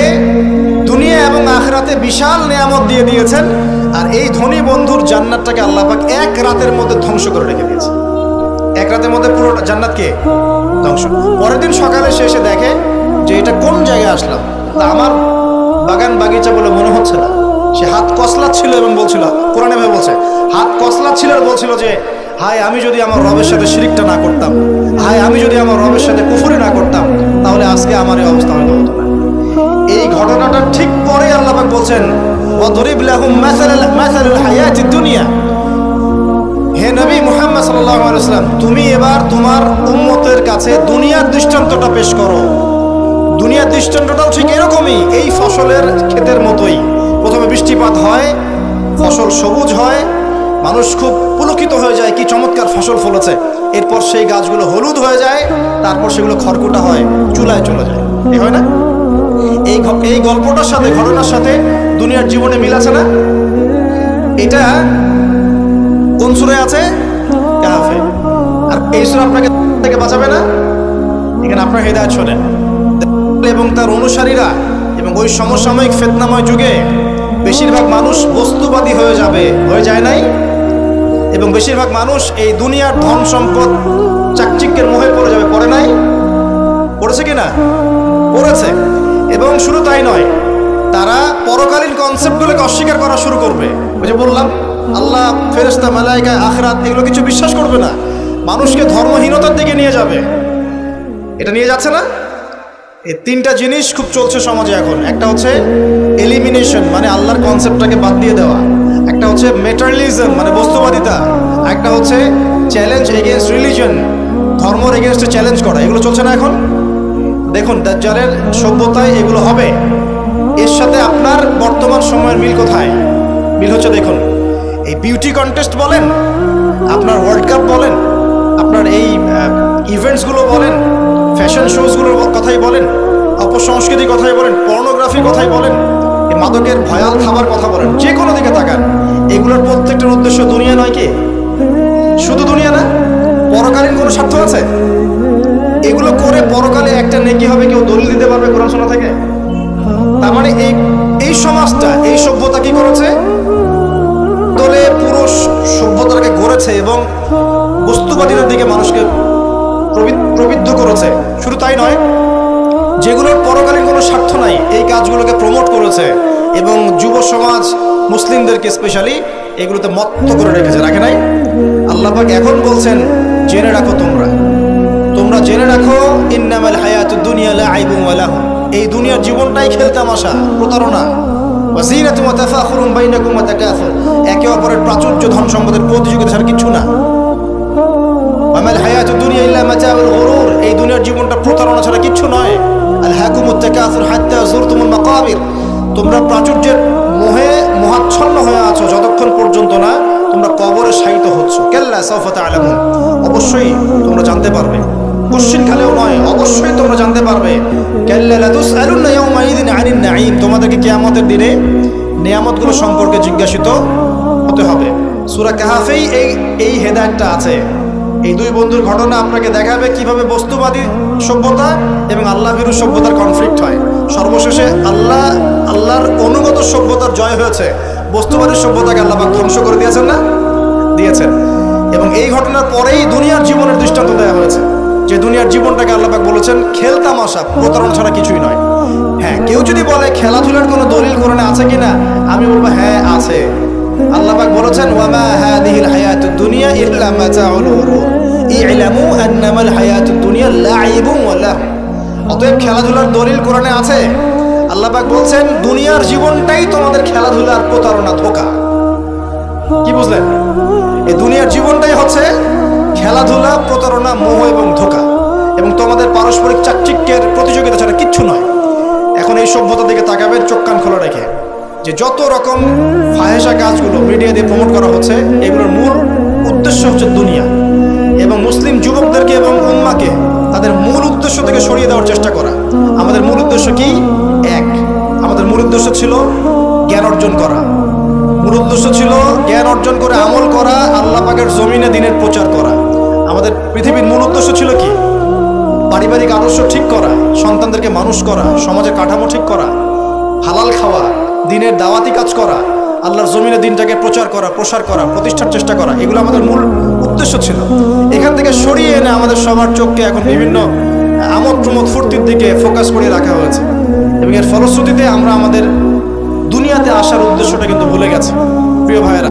দুনিয়া এবং আখিরাতে বিশাল নিয়ামত দিয়ে দিয়েছেন, আর এই ধনী বন্ধুর জান্নাতটাকে আল্লাহ পাক এক রাতের মধ্যে ধ্বংস করে রেখে দিয়েছে। এক রাতের মধ্যে পুরো জান্নাতকে ধ্বংস। পরের দিন সকালে সে এসে দেখে যে এটা কোন জায়গায় আসলাম, তা আমার বাগান বাগিচা বলে মনে হচ্ছে না। সে হাত কসলাচ্ছিল এবং বলছিল, কোরআনে ভাবে বলছে, হাত কসলাচ্ছিল আর বলছিল যে হায় আমি যদি আমার রবের সাথে শিরকটা না করতাম, হায় আমি যদি আমার রবের সাথে কুফরি না করতাম, তাহলে আজকে আমার এই অবস্থা হয়তো হতো না। এই ঘটনাটা ঠিক পরে আল্লাহ পাক বলছেন ওয়াদরিব লাহুম মাসালাল হায়াতিদ দুনিয়া, হে নবী মুহাম্মদ সাল্লাল্লাহু আলাইহি ওয়াসাল্লাম, তুমি এবার তোমার উম্মতের কাছে দুনিয়ার দৃষ্টান্তটা পেশ করো। দুনিয়ার দৃষ্টান্তটাও ঠিক এরকমই, এই ফসলের ক্ষেতের মতোই। প্রথমে বৃষ্টিপাত হয়, ফসল সবুজ হয়, মানুষ খুব পুলকিত হয়ে যায়, কি চমৎকার ফসল ফলেছে। এরপর সেই গাছগুলো হলুদ হয়ে যায়, তারপর সেগুলো খড়কুটা হয়, চুলায় চলে যায়। এই হয় না? এই গল্পটার সাথে, ঘটনার সাথে দুনিয়ার জীবনে মিল আছে না? এটা কোন সূরা আছে? কাহফে। আর এই সূরা আপনাকে থেকে বাঁচাবে না? এখানে আপনার হেদায়েত শোনেন। এবং তার অনুসারীরা এবং ওই সমসাময়িক ফিতনাময় যুগে বেশিরভাগ মানুষ বস্তুবাদী হয়ে যাবে, হয়ে যায় নাই? এবং বেশিরভাগ মানুষ এই দুনিয়ার ধন সম্পদ চাকচিক্যের মোহে পড়ে যাবে, পড়ে নাই? পড়েছে কি না? পড়েছে। এবং শুধু তাই নয়, তারা পরকালীন কনসেপ্টগুলোকে অস্বীকার করা শুরু করবে। ওই যে বললাম, আল্লাহ, ফেরেশতা, মালায়েকা, আখিরাত এগুলো কিছু বিশ্বাস করবে না, মানুষকে ধর্মহীনতার দিকে নিয়ে যাবে। এটা নিয়ে যাচ্ছে না? এই তিনটা জিনিস খুব চলছে সমাজে এখন। একটা হচ্ছে এলিমিনেশন, মানে আল্লাহর কনসেপ্টটাকে বাদ দিয়ে দেওয়া। একটা হচ্ছে মেটারিয়ালিজম, মানে বস্তুবাদিতা। একটা হচ্ছে চ্যালেঞ্জ এগেইনস্ট রিলিজন, ধর্মের এগেইনস্টে চ্যালেঞ্জ করা। এগুলো চলছে না এখন? দেখুন, দাজ্জালের সভ্যতায় এগুলো হবে। এর সাথে আপনার বর্তমান সময়ের মিল কোথায়? মিল হচ্ছে, দেখুন, এই বিউটি কন্টেস্ট বলেন, আপনার ওয়ার্ল্ড কাপ বলেন, আপনার এই ইভেন্টসগুলো বলেন, ফ্যাশন শোজগুলোর কথাই বলেন, অপসংস্কৃতির কথাই বলেন, পর্নোগ্রাফির কথাই বলেন, এই মাদকের ভয়াল খাবার কথা বলেন, যে কোনো দিকে তাকান, এগুলোর প্রত্যেকটার উদ্দেশ্য দুনিয়া নয় কি? শুধু দুনিয়া না, পরকালীন কোনো স্বার্থ আছে? এগুলো করে পরকালে একটা নেকি হবে, কেউ দলিল দিতে পারবে কোরআন শোনা থেকে? তার মানে এই সমাজটা, এই সভ্যতা কি করেছে? দলে পুরো সভ্যতাকে গড়েছে এবং বস্তুবাদীদের দিকে মানুষকে প্রবৃদ্ধ করেছে। শুধু তাই নয়, যেগুলোর পরকালীন কোনো স্বার্থ নাই এই কাজগুলোকে প্রমোট করেছে এবং যুব সমাজ, মুসলিমদেরকে স্পেশালি এগুলোতে মত্ত করে রেখেছে, রাখে নাই? আল্লাহ পাক এখন বলছেন, জেনে রাখো, তোমরা জেনে রাখো, ইন্নামাল হায়াতুদ দুনিয়া লাইবুন ওয়া লাহু, এই দুনিয়ার জীবনটাই খেলতামাশা, প্রতারণা। ওয়া যিনাতুন ওয়া তাফাখুরুন বাইনাকুম ওয়া তাকাসুর, একে অপরের প্রাচুর্য, ধন সম্পদের প্রতিযোগিতা ছাড়া কিছু না। ওয়ামাল হায়াতুদ দুনিয়া ইল্লা মাতাউল গুরুর, এই দুনিয়ার জীবনটা প্রতারণা ছাড়া কিছু নয়। আলহাকুমুত তাকাসুর হাত্তা যুরতুমুল মাকাবির, তোমরা প্রাচুর্যের মোহে মোহাচ্ছন্ন হয়ে আছো যতক্ষণ পর্যন্ত না তোমরা কবরে শায়িত হচ্ছ। কাল্লা সাওফা তা'লামুন, অবশ্যই তোমরা জানতে পারবে, কোশ্চেন খালেও নয়, অবশ্যই তোমরা জানতে পারবে। কাল্লা লাতুসআলুনা ইয়াওমাইযিন আনিন নাঈম, তোমাদেরকে কিয়ামতের দিনে নিয়ামতগুলো সম্পর্কে জিজ্ঞাসিত হতে হবে। সূরা কাহফেই এই হেদায়েতটা আছে। এই দুই বন্ধুর ঘটনা আপনাকে দেখাবে কিভাবে বস্তুবাদী সভ্যতা এবং আল্লাহ ভীরু সভ্যতার কনফ্লিক্ট হয়। সর্বশেষে আল্লাহর অনুগত সভ্যতার জয় হয়েছে, বস্তুবাদী সভ্যতাকে আল্লাহ পাক ধ্বংস করে দিয়েছেন না? দিয়েছেন। এবং এই ঘটনার পরেই দুনিয়ার জীবনের দৃষ্টান্ত দেওয়া হয়েছে, যে দুনিয়ার জীবনটাকে আল্লাহ পাক বলেছেন খেলতামাশা, প্রতারণা ছাড়া কিছুই নয়। হ্যাঁ, কেউ যদি বলে খেলাধুলার কোনো দলিল কোরআনে আছে কিনা, আমি বলবো হ্যাঁ আছে। আল্লাহ পাক বলেছেন, ওয়ামা হাদিহিল হায়াতুদ দুনিয়া ইল্লা মাতাউল গুরুর, ই'লামু আন্নামাল হায়াতুদ দুনিয়া লাইবুন ওয়া লাহু। অতএব খেলাধুলার দলিল কোরআনে আছে। আল্লাহ পাক বলছেন দুনিয়ার জীবনটাই তোমাদের খেলাধুলার প্রতারণা, ধোঁকা। কি বুঝলেন? এই দুনিয়ার জীবনটাই হচ্ছে খেলাধুলা, প্রতারণা, মোহ এবং ধোঁকা, এবং তোমাদের পারস্পরিক চাকচিক্যের প্রতিযোগিতা ছাড়া কিচ্ছু নয়। এখন এই সভ্যতার দিকে তাকাবেন চোখ কান খোলা রেখে, যে যত রকম ফাহেসা কাজগুলো মিডিয়া দিয়ে প্রমোট করা হচ্ছে, এগুলোর মূল উদ্দেশ্য হচ্ছে দুনিয়া, এবং মুসলিম যুবকদেরকে এবং উম্মাকে তাদের মূল উদ্দেশ্য থেকে সরিয়ে দেওয়ার চেষ্টা করা। আমাদের মূল উদ্দেশ্য কি? এক, আমাদের মূল উদ্দেশ্য ছিল জ্ঞান অর্জন করা। মূল উদ্দেশ্য ছিল জ্ঞান অর্জন করে আমল করা, আল্লাহ পাকের জমিনে দ্বীনের প্রচার করা। আমাদের পৃথিবীর মূল উদ্দেশ্য ছিল কি? পারিবারিক আদর্শ ঠিক করা, সন্তানদেরকে মানুষ করা, সমাজের কাঠামো ঠিক করা, হালাল খাওয়া, দ্বীনের দাওয়াতি কাজ করা, আল্লাহর জমিনে দ্বীনটাকে প্রচার করা, প্রসার করা, প্রতিষ্ঠার চেষ্টা করা। এগুলো আমাদের মূল উদ্দেশ্য ছিল। এখান থেকে সরিয়ে এনে আমাদের সবার চোখকে এখন বিভিন্ন আমোদ প্রমোদ ফুর্তির দিকে ফোকাস করে রাখা হয়েছে, এবং এর ফলশ্রুতিতে আমরা আমাদের দুনিয়াতে আসার উদ্দেশ্যটা কিন্তু ভুলে গেছি। প্রিয় ভাইয়েরা,